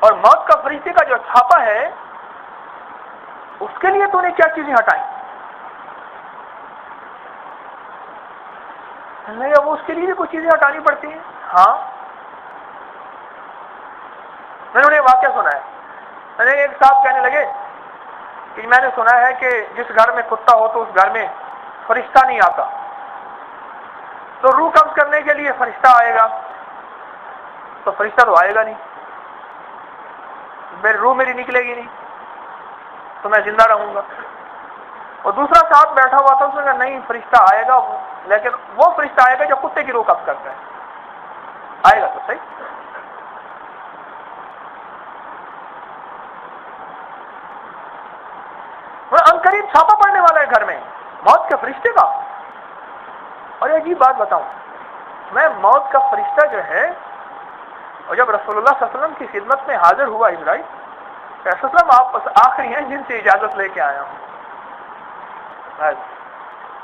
اور موت کا فرشتے کا جو چھاپا ہے اس کے لیے تو نے کیا چیزیں ہٹائیں؟ وہ اس کے لیے بھی کچھ چیزیں ہٹانی پڑتی ہیں. ہاں، میں نے انہیں واقعہ سنا ہے. میں نے ایک صاحب کہنے لگے کہ میں نے سنا ہے کہ جس گھر میں کتا ہو تو اس گھر میں فرشتہ نہیں آتا، تو روح قبض کرنے کے لیے فرشتہ آئے گا، تو فرشتہ تو آئے گا نہیں، روح میری نکلے گی نہیں، تو میں زندہ رہوں گا. اور دوسرا ساتھ بیٹھا ہوا تھا، اس نے کہا نہیں فرشتہ آئے گا، لیکن وہ فرشتہ آئے گا جو کتے کی روح قبض کرتا ہے، آئے گا تو صحیح۔ عنقریب چھاپا پڑنے والا ہے گھر میں موت کے فرشتے کا۔ اور یہ عجیب بات بتاؤں میں، موت کا فرشتہ جو ہے، اور جب رسول اللہ صلی اللہ علیہ وسلم کی خدمت میں حاضر ہوا اسرائیل، رسول اللہ آپ آخری ہیں جن سے اجازت لے کے آیا ہوں۔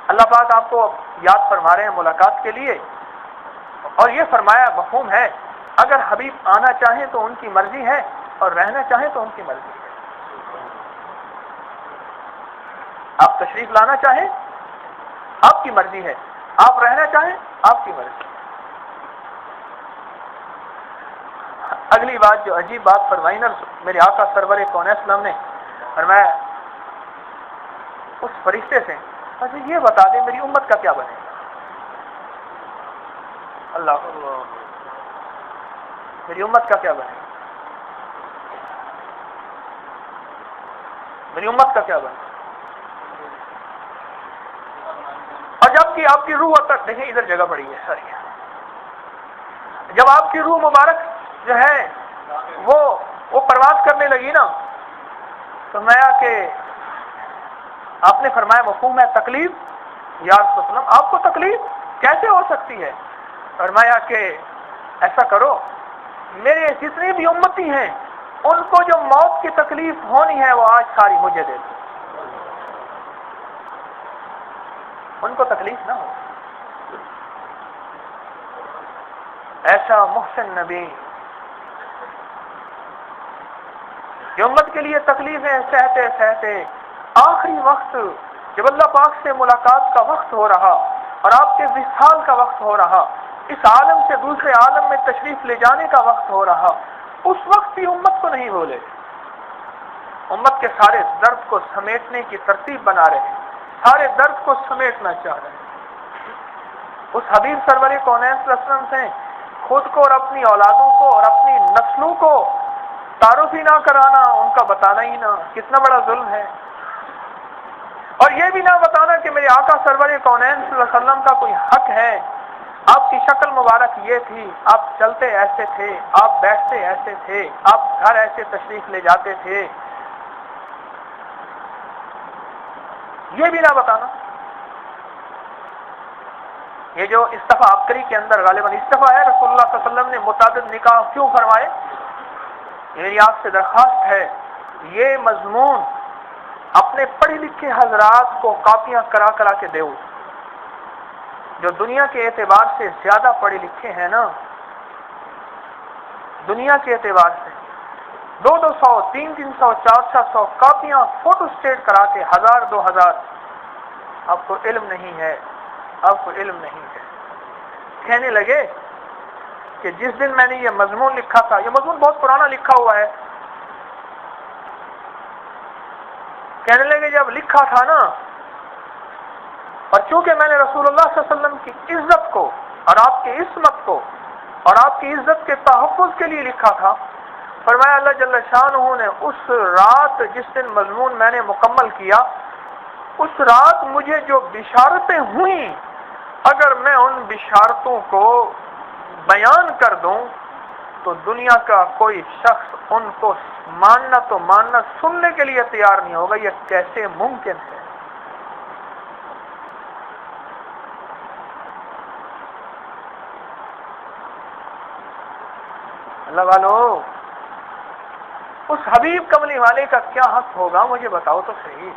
اللہ پاک آپ کو یاد فرما رہے ہیں ملاقات کے لیے، اور یہ فرمایا مفہوم ہے اگر حبیب آنا چاہیں تو ان کی مرضی ہے، اور رہنا چاہیں تو ان کی مرضی ہے۔ آپ تشریف لانا چاہیں آپ کی مرضی ہے، آپ رہنا چاہیں آپ کی مرضی ہے۔ اگلی بات جو عجیب بات فرمائی نا میرے آقا سرور کونین اسلام نے فرمایا اس فرشتے سے، اچھا یہ بتا دیں میری امت کا کیا بنے گا؟ اللہ میری امت کا کیا بنے گا؟ میری امت کا کیا بنے گا؟ اور جب کہ آپ کی روح تک دیکھیں ادھر جگہ پڑی ہے ساری، جب آپ کی روح مبارک جو ہے وہ پرواز کرنے لگی نا، تو میں کہ آپ نے فرمایا مفہوم ہے تکلیف، یا رسول اللہ وسلم آپ کو تکلیف کیسے ہو سکتی ہے؟ فرمایا کہ ایسا کرو میرے جتنے بھی امتی ہیں ان کو جو موت کی تکلیف ہونی ہے وہ آج ساری مجھے دے دو، ان کو تکلیف نہ ہو۔ ایسا محسن نبی کہ امت کے لیے تکلیفیں سہتے سہتے آخری وقت جب اللہ پاک سے ملاقات کا وقت ہو رہا اور آپ کے وصال کا وقت ہو رہا، اس عالم سے دوسرے عالم میں تشریف لے جانے کا وقت ہو رہا، اس وقت بھی امت کو نہیں بولے، امت کے سارے درد کو سمیٹنے کی ترتیب بنا رہے ہیں، سارے درد کو سمیٹنا چاہ رہے ہیں۔ اس حبیب سرور کونین صلی اللہ علیہ وسلم سے خود کو اور اپنی اولادوں کو اور اپنی نسلوں کو تعارف ہی نہ کرانا، ان کا بتانا ہی نہ، کتنا بڑا ظلم ہے۔ اور یہ بھی نہ بتانا کہ میرے آقا سرور کونین صلی اللہ علیہ وسلم کا کوئی حق ہے، آپ کی شکل مبارک یہ تھی، آپ چلتے ایسے تھے، آپ بیٹھتے ایسے تھے، آپ گھر ایسے تشریف لے جاتے تھے، یہ بھی نہ بتانا۔ یہ جو استفا عبقری کے اندر غالباً استفا ہے، رسول اللہ صلی اللہ علیہ وسلم نے متعدد نکاح کیوں فرمائے؟ میری آپ سے درخواست ہے یہ مضمون اپنے پڑھے لکھے حضرات کو کاپیاں کرا کرا کے دو، جو دنیا کے اعتبار سے زیادہ پڑھے لکھے ہیں نا، دنیا کے اعتبار سے 200 300 400 کاپیاں فوٹو اسٹیٹ کرا کے 1000 2000، آپ کو علم نہیں ہے، آپ کو علم نہیں ہے۔ کہنے لگے کہ جس دن میں نے یہ مضمون لکھا تھا، یہ مضمون بہت پرانا لکھا ہوا ہے، کہنے لگے جب لکھا تھا نا، اور چونکہ میں نے رسول اللہ صلی اللہ علیہ وسلم کی عزت کو اور آپ کی عصمت کو اور آپ کی عزت کے تحفظ کے لیے لکھا تھا، فرمایا اللہ جل شانہ نے اس رات جس دن مضمون میں نے مکمل کیا، اس رات مجھے جو بشارتیں ہوئیں، اگر میں ان بشارتوں کو بیان کر دوں تو دنیا کا کوئی شخص ان کو ماننا تو ماننا، سننے کے لیے تیار نہیں ہوگا۔ یہ کیسے ممکن ہے؟ اللہ والو، اس حبیب کملی والے کا کیا حق ہوگا مجھے بتاؤ تو صحیح،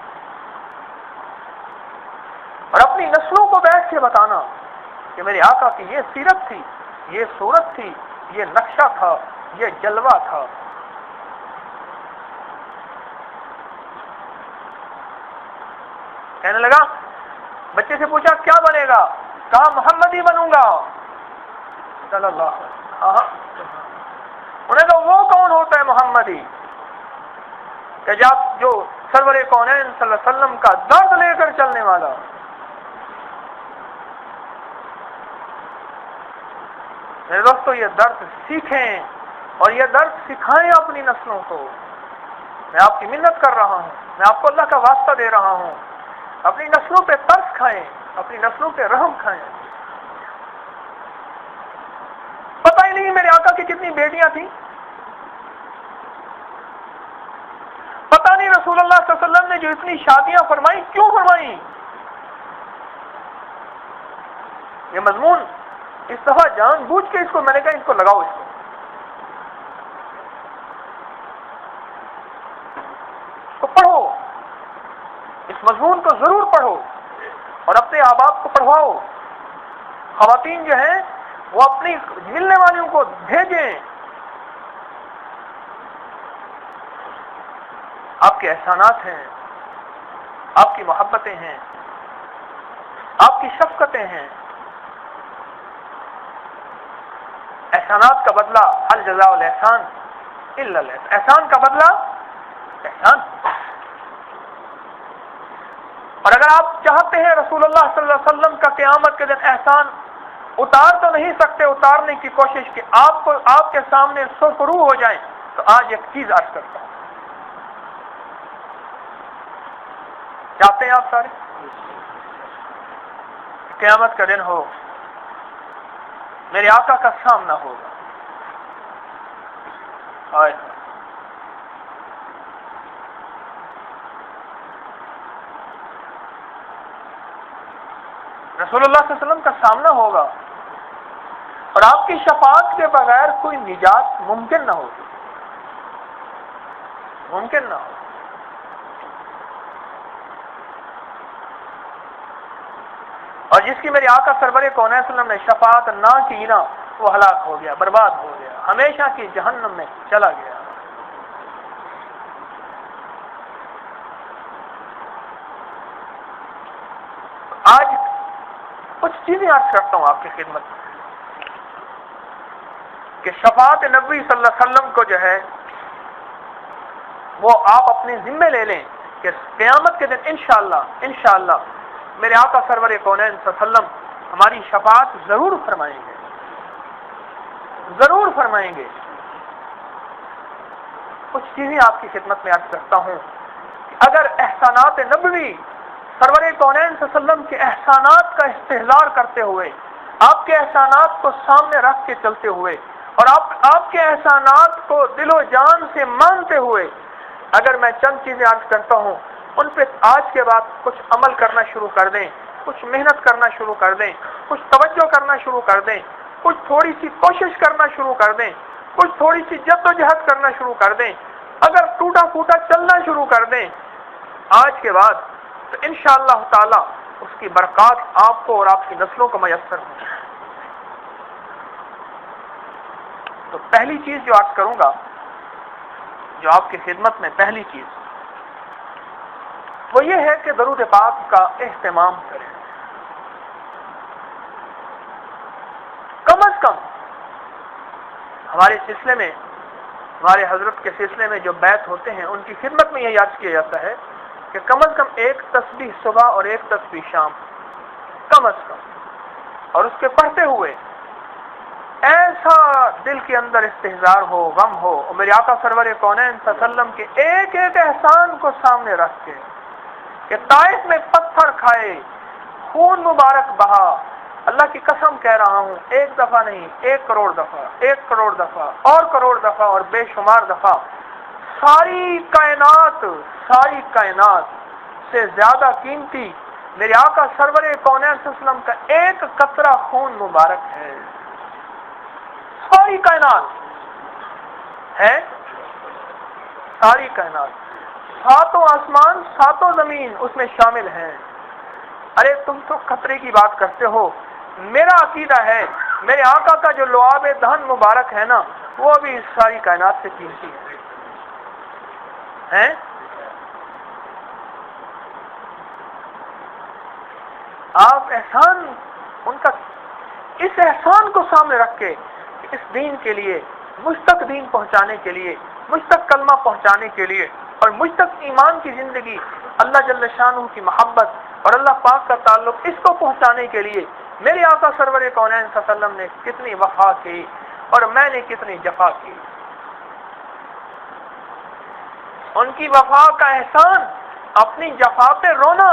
اور اپنی نسلوں کو بیٹھ کے بتانا کہ میرے آقا کی یہ سیرت تھی، یہ صورت تھی، یہ نقشہ تھا، یہ جلوہ تھا۔ کہنے لگا، بچے سے پوچھا کیا بنے گا؟ کہا محمدی بنوں گا صلی اللہ علیہ وسلم۔ انہیں کہا وہ کون ہوتا ہے محمدی؟ کہ جو سرور کونین صلی اللہ علیہ وسلم کا درد لے کر چلنے والا۔ میرے دوستو، یہ درد سیکھیں اور یہ درد سکھائیں اپنی نسلوں کو۔ میں آپ کی منت کر رہا ہوں، میں آپ کو اللہ کا واسطہ دے رہا ہوں، اپنی نسلوں پہ ترس کھائیں، اپنی نسلوں پہ رحم کھائیں. پتہ ہی نہیں میرے آقا کی کتنی بیٹیاں تھیں، پتہ نہیں رسول اللہ صلی اللہ علیہ وسلم نے جو اتنی شادیاں فرمائیں کیوں فرمائیں. یہ مضمون اس دفعہ جان بوجھ کے اس کو میں نے کہا اس کو لگاؤ، اس کو پڑھو، اس مضمون کو ضرور پڑھو اور اپنے احباب کو پڑھواؤ. خواتین جو ہیں وہ اپنی ملنے والوں کو بھیجیں. آپ کے احسانات ہیں، آپ کی محبتیں ہیں، آپ کی شفقتیں ہیں. احسانات کا بدلہ الجزاء الاحسان الا الاحسان، احسان کا بدلہ احسان. اور اگر آپ چاہتے ہیں رسول اللہ صلی اللہ علیہ وسلم کا قیامت کے دن احسان اتار تو نہیں سکتے، اتارنے کی کوشش کہ آپ کے سامنے سرخرو ہو جائیں، تو آج ایک چیز عرض کرتا ہوں. چاہتے ہیں آپ سارے قیامت کا دن ہو، میرے آقا کا سامنا ہوگا. رسول اللہ صلی اللہ علیہ وسلم کا سامنا ہوگا اور آپ کی شفاعت کے بغیر کوئی نجات ممکن نہ ہوگی، ممکن نہ ہو. اور جس کی میرے آقا سرور کونین صلی اللہ علیہ وسلم نے شفاعت نہ کی نا، وہ ہلاک ہو گیا، برباد ہو گیا، ہمیشہ کی جہنم میں چلا گیا. آج کچھ چیزیں عرض کرتا ہوں آپ کی خدمت میں کہ شفاعت نبوی صلی اللہ علیہ وسلم کو جو ہے وہ آپ اپنے ذمے لے لیں کہ قیامت کے دن انشاءاللہ میرے آقا سرور کونین صلی اللہ علیہ وسلم ہماری شفاعت ضرور فرمائیں گے، ضرور فرمائیں گے. کچھ چیزیں آپ کی خدمت میں عرض کرتا ہوں کہ اگر احسانات نبوی سرور کونین صلی اللہ علیہ وسلم کے احسانات کا استحضار کرتے ہوئے، آپ کے احسانات کو سامنے رکھ کے چلتے ہوئے اور آپ کے احسانات کو دل و جان سے مانتے ہوئے اگر میں چند چیزیں عرض کرتا ہوں، ان پہ آج کے بعد کچھ عمل کرنا شروع کر دیں، کچھ محنت کرنا شروع کر دیں، کچھ توجہ کرنا شروع کر دیں، کچھ تھوڑی سی کوشش کرنا شروع کر دیں، کچھ تھوڑی سی جد و جہد کرنا شروع کر دیں، اگر ٹوٹا پھوٹا چلنا شروع کر دیں آج کے بعد، تو انشاءاللہ تعالی اس کی برکات آپ کو اور آپ کی نسلوں کو میسر ہوں. تو پہلی چیز جو عرض کروں گا، جو آپ کی خدمت میں پہلی چیز وہ یہ ہے کہ درود پاک کا اہتمام کریں. کم از کم ہمارے سلسلے میں، ہمارے حضرت کے سلسلے میں جو بیعت ہوتے ہیں ان کی خدمت میں یہ یاد کیا جاتا ہے کہ کم از کم ایک تسبیح صبح اور ایک تسبیح شام، کم از کم. اور اس کے پڑھتے ہوئے ایسا دل کے اندر استحضار ہو، غم ہو، اور میرے آقا سرور کونین صلی اللہ علیہ وسلم کے ایک ایک احسان کو سامنے رکھ کے کہ طائف میں پتھر کھائے، خون مبارک بہا، اللہ کی قسم کہہ رہا ہوں، ایک دفعہ نہیں، 1 کروڑ دفعہ، 1 کروڑ دفعہ اور کروڑ دفعہ اور بے شمار دفعہ، ساری کائنات سے زیادہ قیمتی میرے آقا سرور کونین صلی اللہ علیہ وسلم کا ایک قطرہ خون مبارک ہے. ساری کائنات ہے، ساری کائنات، 7 آسمان 7 زمین اس میں شامل ہیں. ارے تم تو خطرے کی بات کرتے ہو. میرا عقیدہ ہے میرے آقا کا جو لعاب دہن مبارک ہے نا، وہ بھی ساری کائنات سے قیمتی ہے. آپ احسان ان کا، اس احسان کو سامنے رکھ کے اس دین کے لیے، مجھ تک دین پہنچانے کے لیے، مجھ تک کلمہ پہنچانے کے لیے اور مجھ تک ایمان کی زندگی، اللہ جل شانہ کی محبت اور اللہ پاک کا تعلق، اس کو پہنچانے کے لیے میرے آقا سرور کونین صلی اللہ علیہ وسلم نے کتنی وفا کی اور میں نے کتنی جفا کی. ان کی وفا کا احسان، اپنی جفا پہ رونا،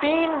3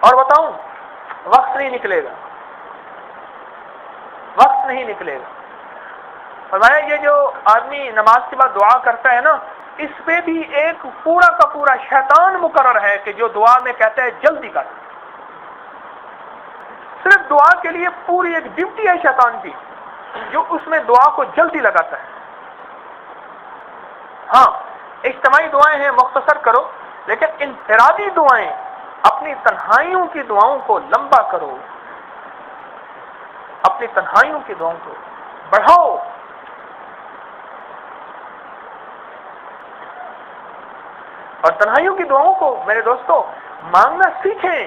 اور بتاؤں وقت نہیں نکلے گا، وقت نہیں نکلے گا۔ فرمایا یہ جو آدمی نماز کے بعد دعا کرتا ہے نا، اس پہ بھی ایک پورا کا پورا شیطان مقرر ہے کہ جو دعا میں کہتا ہے جلدی کر، صرف دعا کے لیے پوری ایک ڈیوٹی ہے شیطان کی جو اس میں دعا کو جلدی لگاتا ہے۔ ہاں اجتماعی دعائیں ہیں مختصر کرو، لیکن انفرادی دعائیں اپنی تنہائیوں کی دعاؤں کو لمبا کرو، اپنی تنہائیوں کی دعاؤں کو بڑھاؤ۔ اور تنہائیوں کی دعاؤں کو میرے دوستو مانگنا سیکھیں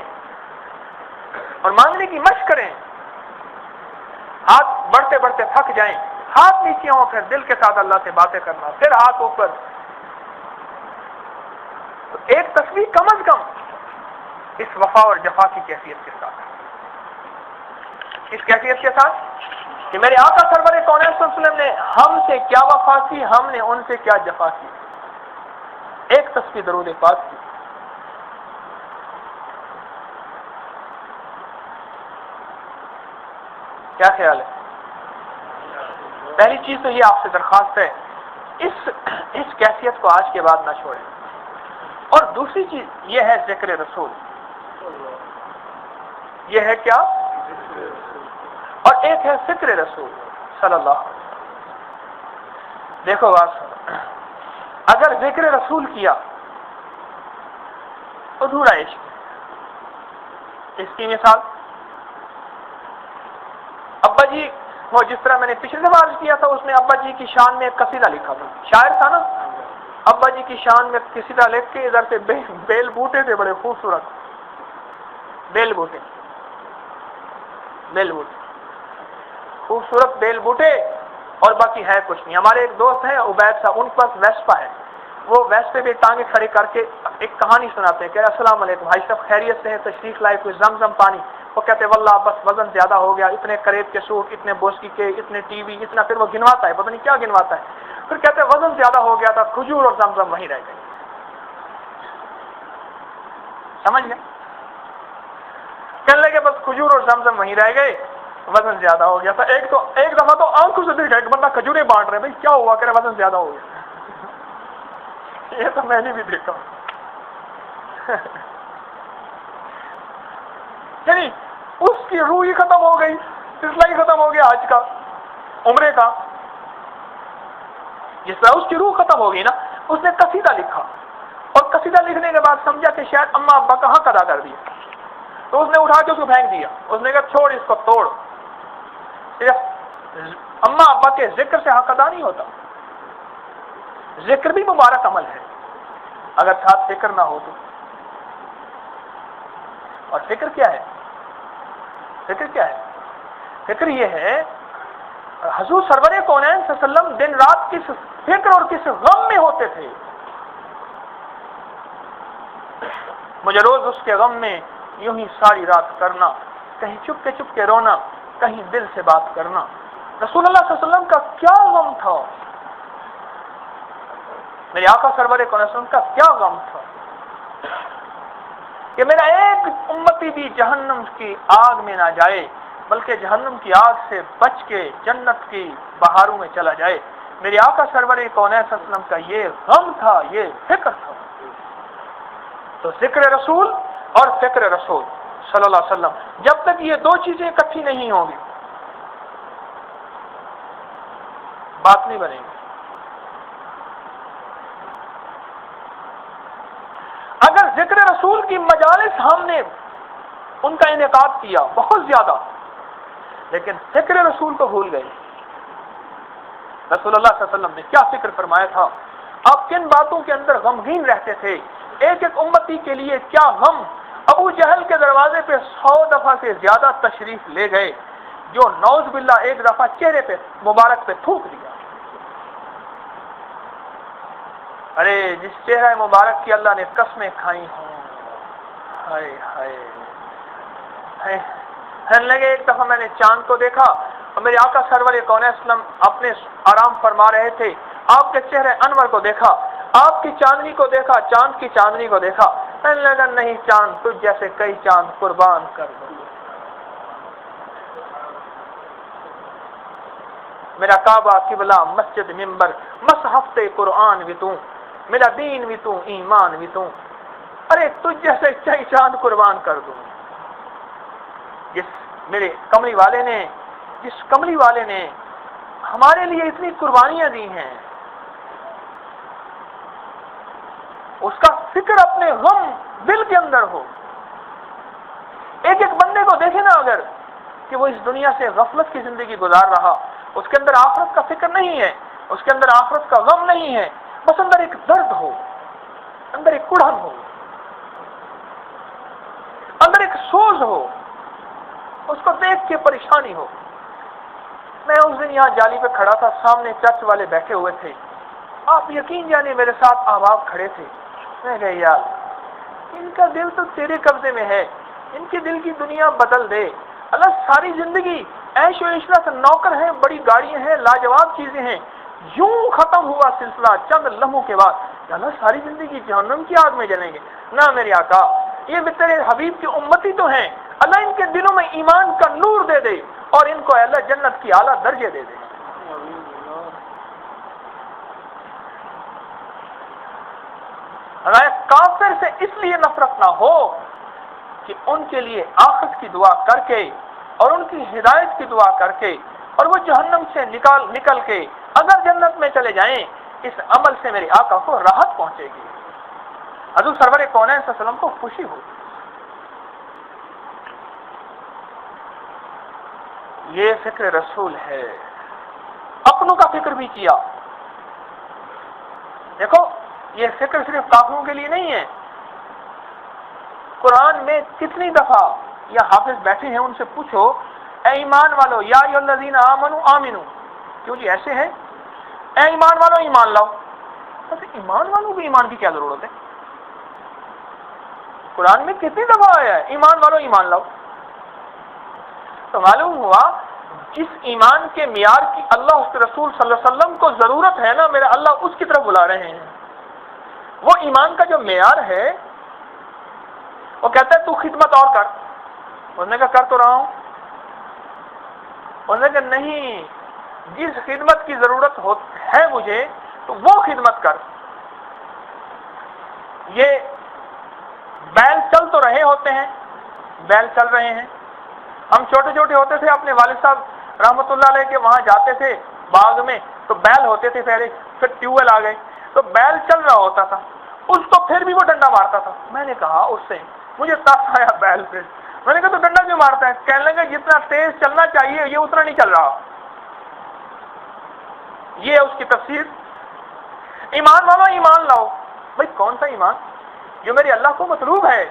اور مانگنے کی مشق کریں۔ ہاتھ بڑھتے بڑھتے تھک جائیں، ہاتھ نیچے ہوں، پھر دل کے ساتھ اللہ سے باتیں کرنا، پھر ہاتھ اوپر۔ تو ایک تصویر کم از کم اس وفا اور جفا کی کیفیت کے ساتھ، اس کیفیت کے ساتھ کہ میرے آقا سرور کونین صلی اللہ علیہ وسلم نے ہم سے کیا وفا کی، ہم نے ان سے کیا جفا کی۔ ایک تصویر درود پاک کی۔ کیا خیال ہے؟ پہلی چیز تو یہ آپ سے درخواست ہے اس کیفیت کو آج کے بعد نہ چھوڑیں، اور دوسری چیز یہ ہے ذکر رسول، یہ ہے کیا؟ اور ایک ہے فکر رسول صلی اللہ علیہ وسلم۔ دیکھو بات سنو، اگر ذکر رسول کیا ادھورا عشق۔ اس کی مثال ابا جی، وہ جس طرح میں نے پچھلے دفعہ عرض کیا تھا، اس نے ابا جی کی شان میں ایک قصیدہ لکھا تھا، شاعر تھا نا، ابا جی کی شان میں قصیدہ لکھ کے ادھر سے بیل بوٹے تھے بڑے خوبصورت، بیل بوٹے خوبصورت بیل بوٹے، اور باقی ہے کچھ نہیں۔ ہمارے ایک دوست ہیں عبید صاحب، ان کے پاس ویسپا ہے، وہ ویسپے پہ ٹانگیں کھڑی کر کے ایک کہانی سناتے ہیں کہ السلام علیکم حاجی صاحب خیریت سے ہیں، تشریف لائے، کوئی زمزم پانی۔ وہ کہتے ہیں واللہ بس وزن زیادہ ہو گیا، اتنے کریب کے سوٹ، اتنے بوسکی کے، اتنے ٹی وی، اتنا، پھر وہ گنواتا ہے، پتہ نہیں کیا گنواتا ہے، پھر کہتے ہیں وزن زیادہ ہو گیا تھا، کھجور اور زمزم وہیں رہ گئے۔ سمجھ گئے؟ کہنے لگے بس کھجور اور زمزم وہیں رہ گئے، وزن زیادہ ہو گیا تھا۔ ایک دفعہ تو آنکھوں سے دیکھا ایک بندہ کھجوریں بانٹ رہے، بھائی کیا ہوا؟ کہ وزن زیادہ ہو گیا۔ یہ تو میں نے بھی دیکھا۔ یعنی اس کی روح ہی ختم ہو گئی، سلسلہ ہی ختم ہو گیا آج کا عمرے کا۔ جس طرح اس کی روح ختم ہو گئی نا، اس نے قصیدہ لکھا، اور قصیدہ لکھنے کے بعد سمجھا کہ شاید اماں ابا کا حق ادا کر دیا، تو اس نے اٹھا کے اس کو پھینک دیا۔ اس نے کہا چھوڑ اس کو، توڑ، صرف اماں ابا کے ذکر سے حق ادا نہیں ہوتا۔ ذکر بھی مبارک عمل ہے اگر ساتھ فکر نہ ہو تو۔ اور فکر کیا ہے؟ فکر کیا ہے؟ فکر یہ ہے حضور سرور کونین صلی اللہ علیہ وسلم دن رات کس فکر اور کس غم میں ہوتے تھے۔ مجھے روز اس کے غم میں یوں ہی ساری رات کرنا، کہیں چپ کے رونا، کہیں دل سے بات کرنا۔ رسول اللہ صلی اللہ علیہ وسلم کا کیا غم تھا، میرے آقا سرور کونین صلی اللہ علیہ وسلم کا کیا غم تھا کہ میرا ایک امتی بھی جہنم کی آگ میں نہ جائے، بلکہ جہنم کی آگ سے بچ کے جنت کی بہاروں میں چلا جائے۔ میرے آقا سرور کونین صلی اللہ علیہ وسلم کا یہ غم تھا، یہ فکر تھا۔ تو ذکر رسول اور فکر رسول صلی اللہ علیہ وسلم، جب تک یہ دو چیزیں اکٹھی نہیں ہوں گی بات نہیں بنے گی۔ اگر ذکر رسول کی مجالس ہم نے ان کا انعقاد کیا بہت زیادہ، لیکن فکر رسول کو بھول گئے، رسول اللہ صلی اللہ علیہ وسلم نے کیا فکر فرمایا تھا، آپ کن باتوں کے اندر غمگین رہتے تھے، ایک ایک امتی کے لیے کیا غم۔ ابو جہل کے دروازے پہ 100 دفعہ سے زیادہ تشریف لے گئے، جو نعوذ باللہ ایک دفعہ چہرے پہ مبارک پہ تھوک دیا۔ ارے جس چہرہ مبارک کی اللہ نے قسمیں کھائی ہوں، ہائے ہائے ہائے لگے۔ ایک دفعہ میں نے چاند کو دیکھا، اور میرے آقا سرور کونین صلی اللہ علیہ وسلم اپنے آرام فرما رہے تھے، آپ کے چہرے انور کو دیکھا، آپ کی چاندنی کو دیکھا، چاند کی چاندنی کو دیکھا، کہنے لگا نہیں چاند تجھ جیسے کئی چاند قربان کر دو. میرا کعبہ قبلہ مسجد ممبر مصحف قرآن بھی تو، میرا دین بھی تو، ایمان بھی تو، ارے تجھ جیسے کئی چاند قربان کر دوں. جس کملی والے نے ہمارے لیے اتنی قربانیاں دی ہیں، اس کا فکر اپنے غم دل کے اندر ہو. ایک ایک بندے کو دیکھے نا اگر کہ وہ اس دنیا سے غفلت کی زندگی گزار رہا، اس کے اندر آخرت کا فکر نہیں ہے، اس کے اندر آخرت کا غم نہیں ہے، بس اندر ایک درد ہو، اندر ایک کڑھن ہو، اندر ایک سوز ہو، اس کو دیکھ کے پریشانی ہو. میں اس دن یہاں جالی پہ کھڑا تھا، سامنے چرچ والے بیٹھے ہوئے تھے، آپ یقین جانے میرے ساتھ احباب کھڑے تھے. میں کہا یار ان کا دل تو تیرے قبضے میں ہے، ان کے دل کی دنیا بدل دے. اللہ ساری زندگی عیش و عشرت سے نوکر ہیں، بڑی گاڑیاں ہیں، لاجواب چیزیں ہیں، یوں ختم ہوا سلسلہ چند لمحوں کے بعد اللہ ساری زندگی جہنم کی آگ میں جلیں گے. نہ میرے آقا، یہ بھی تیرے حبیب کی امتی تو ہیں، اللہ ان کے دلوں میں ایمان کا نور دے دے اور ان کو اللہ جنت کی اعلیٰ درجے دے دے. کافر سے اس لیے نفرت نہ ہو کہ ان کے لیے آخرت کی دعا کر کے اور ان کی ہدایت کی دعا کر کے اور وہ جہنم سے نکل کے اگر جنت میں چلے جائیں، اس عمل سے میرے آقا کو راحت پہنچے گی، حضور سرور کونین صلی اللہ علیہ وسلم کو خوشی ہوگی. یہ فکر رسول ہے. اپنوں کا فکر بھی کیا. دیکھو یہ فکر صرف کافروں کے لیے نہیں ہے. قرآن میں کتنی دفعہ یا حافظ بیٹھے ہیں، ان سے پوچھو اے ایمان والو یا ایھا الذین آمنوا آمنو، کیوں جی ایسے ہیں؟ اے ایمان والو ایمان لاؤ. بس ایمان والوں کو ایمان کی کیا ضرورت ہے؟ قرآن میں کتنی دفعہ آیا ہے ایمان والو ایمان لاؤ. تو معلوم ہوا جس ایمان کے معیار کی اللہ اس کے رسول صلی اللہ علیہ وسلم کو ضرورت ہے نا، میرا اللہ اس کی طرف بلا رہے ہیں. وہ ایمان کا جو معیار ہے، وہ کہتا ہے تو خدمت اور کر. اس نے کہا کر تو رہا ہوں. اس نے کہا نہیں، جس خدمت کی ضرورت ہے مجھے تو وہ خدمت کر. یہ بیل چل تو رہے ہوتے ہیں، بیل چل رہے ہیں. ہم چھوٹے چھوٹے ہوتے تھے، اپنے والد صاحب رحمۃ اللہ علیہ کے وہاں جاتے تھے باغ میں، تو بیل ہوتے تھے پہلے، پھر ٹیوب ویل آ گئے، تو بیل چل رہا ہوتا تھا، اس کو پھر بھی وہ ڈنڈا مارتا تھا. میں نے کہا اس سے مجھے ترس آیا بیل پہ. میں نے کہا تو ڈنڈا کیوں مارتا ہے؟ کہنے لگا جتنا تیز چلنا چاہیے یہ اتنا نہیں چل رہا. یہ ہے اس کی تفسیر. ایمان والا ایمان لاؤ. بھائی کون سا ایمان؟ جو میرے اللہ کو مطلوب ہے،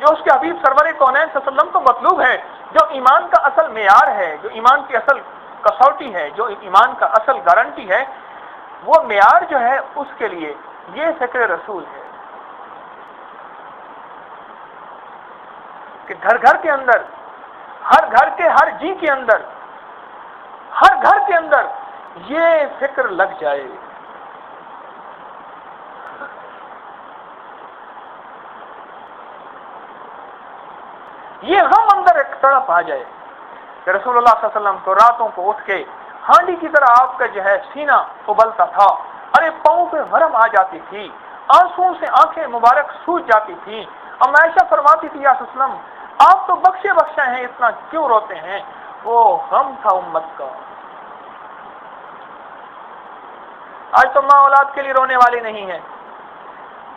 جو اس کے حبیب سرور کونین صلی اللہ علیہ وسلم کو مطلوب ہے، جو ایمان کا اصل معیار ہے، جو ایمان کی اصل کسوٹی ہے، جو ایمان کا اصل گارنٹی ہے، وہ معیار جو ہے اس کے لیے یہ فکر رسول ہے کہ گھر گھر کے اندر، ہر گھر کے ہر جی کے اندر، ہر گھر کے اندر یہ فکر لگ جائے. یہ غم اندر ایک تڑپ آ جائے کہ رسول اللہ صلی اللہ علیہ وسلم کو راتوں کو اٹھ کے ہانڈی کی طرح آپ کا جو ہے سینہ ابلتا تھا، ارے پاؤں پہ ورم آ جاتی تھی، آنسوؤں سے آنکھیں مبارک سوج جاتی تھی. ام عائشہ فرماتی تھی یا رسول اللہ آپ تو بخشے بخشے ہیں، اتنا کیوں روتے ہیں؟ وہ غم تھا امت کا. آج تو ماں اولاد کے لیے رونے والی نہیں ہے.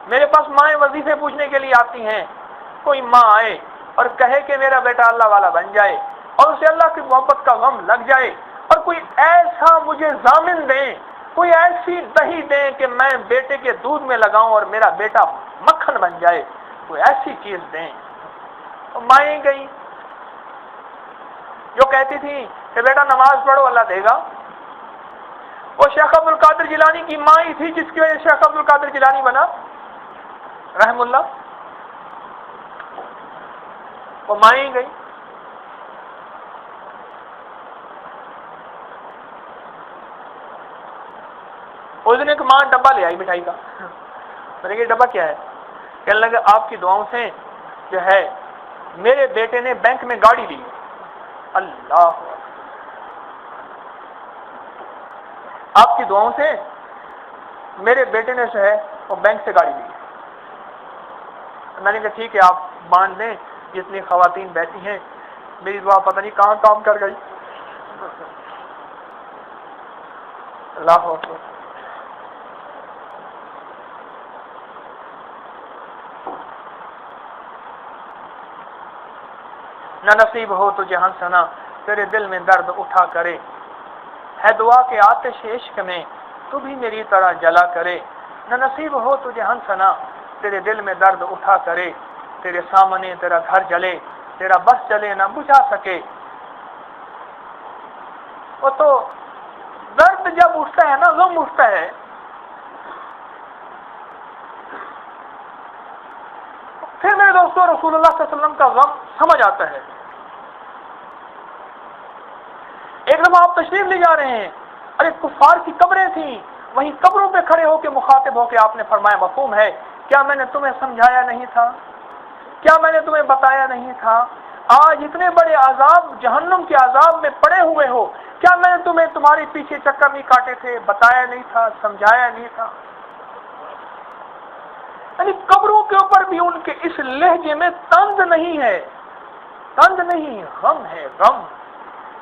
میرے پاس مائیں وظیفے پوچھنے کے لیے آتی ہیں. کوئی ماں آئے اور کہے کہ میرا بیٹا اللہ والا بن جائے اور اسے اللہ کی محبت کا غم لگ جائے، اور کوئی ایسا مجھے ضامن دیں، کوئی ایسی دہی دیں کہ میں بیٹے کے دودھ میں لگاؤں اور میرا بیٹا مکھن بن جائے، کوئی ایسی چیز دیں. تو مائیں گئی جو کہتی تھی کہ بیٹا نماز پڑھو اللہ دے گا. وہ شیخ عبد القادر جیلانی کی ماں ہی تھی جس کی وجہ سے شیخ عبد القادر جیلانی بنا رحم اللہ. وہ مائیں گئی. اس دن ایک ماں ڈبہ لے آئی مٹھائی کا. میں نے کہا ڈبہ کیا ہے؟ کہنے لگے آپ کی دعاؤں سے جو ہے میرے بیٹے نے بینک میں گاڑی لی. اللہ، آپ کی دعاؤں سے میرے بیٹے نے جو ہے وہ بینک سے گاڑی لی. میں نے کہا ٹھیک ہے آپ باندھ دیں، جتنی خواتین بیٹھی ہیں میری دعا پتہ نہیں کہاں کام کر گئی. اللہ اکبر. نہ نصیب ہو تجھے ہنسنا تیرے دل میں درد اٹھا کرے، ہے دعا کے آتش عشق میں تو بھی میری طرح جلا کرے. نہ نصیب ہو تجھے ہنسنا تیرے دل میں درد اٹھا کرے، تیرے سامنے تیرا گھر جلے تیرا بس چلے نہ بجھا سکے. وہ تو درد جب اٹھتا ہے نا، غم اٹھتا ہے، پھر میرے دوستوں رسول اللہ صلی اللہ علیہ وسلم کا غم سمجھ آتا ہے. ایک دفعہ آپ تشریف لے جا رہے ہیں، ارے کفار کی قبریں تھیں، وہیں قبروں پہ کھڑے ہو کے مخاطب ہو کے آپ نے فرمایا مفہوم ہے، کیا میں نے تمہیں سمجھایا نہیں تھا؟ کیا میں نے تمہیں بتایا نہیں تھا؟ آج اتنے بڑے عذاب جہنم کے عذاب میں پڑے ہوئے ہو، کیا میں نے تمہیں تمہارے پیچھے چکر نہیں کاٹے تھے، بتایا نہیں تھا، سمجھایا نہیں تھا؟ یعنی قبروں کے اوپر بھی ان کے اس لہجے میں طنز نہیں ہے، طنز نہیں، غم ہے، غم،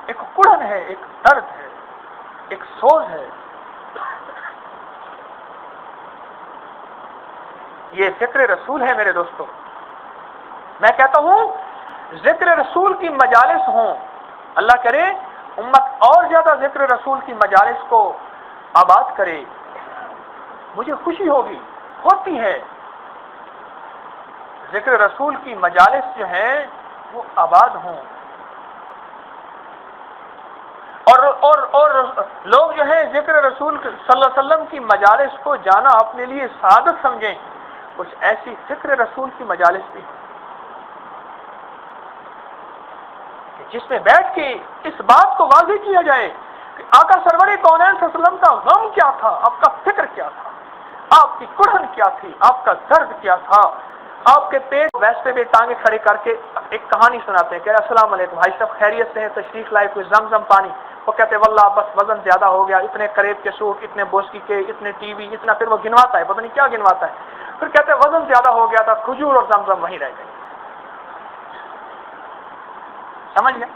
ایک کڑن ہے، ایک درد ہے، ایک سوز ہے. یہ ذکر رسول ہے میرے دوستوں. میں کہتا ہوں ذکر رسول کی مجالس ہوں، اللہ کرے امت اور زیادہ ذکر رسول کی مجالس کو آباد کرے. مجھے خوشی ہوگی، ہوتی ہے، ذکر رسول کی مجالس جو ہیں وہ آباد ہوں، اور لوگ جو ہیں ذکر رسول صلی اللہ علیہ وسلم کی مجالس کو جانا اپنے لیے سعادت سمجھیں. کچھ ایسی ذکر رسول کی مجالس بھی جس میں بیٹھ کے اس بات کو واضح کیا جائے کہ آقا سرور کونین صلی اللہ علیہ وسلم کا غم کیا تھا، آپ کا فکر کیا تھا، آپ کی کڑھن کیا تھی، آپ کا درد کیا تھا. آپ کے پیٹ ویسے بھی ٹانگیں کھڑے کر کے ایک کہانی سناتے ہیں کہ السلام علیکم بھائی صاحب خیریت سے ہیں، تشریف لائے کوئی زمزم پانی. وہ کہتے ہیں واللہ بس وزن زیادہ ہو گیا، اتنے کریب کے سوٹ، اتنے بوسکی کے، اتنے ٹی وی، اتنا، پھر وہ گنواتا ہے، پتہ نہیں کیا گنواتا ہے. پھر کہتے ہیں وزن زیادہ ہو گیا تھا، کھجور اور زمزم وہیں رہ گئے. سمجھ گئے؟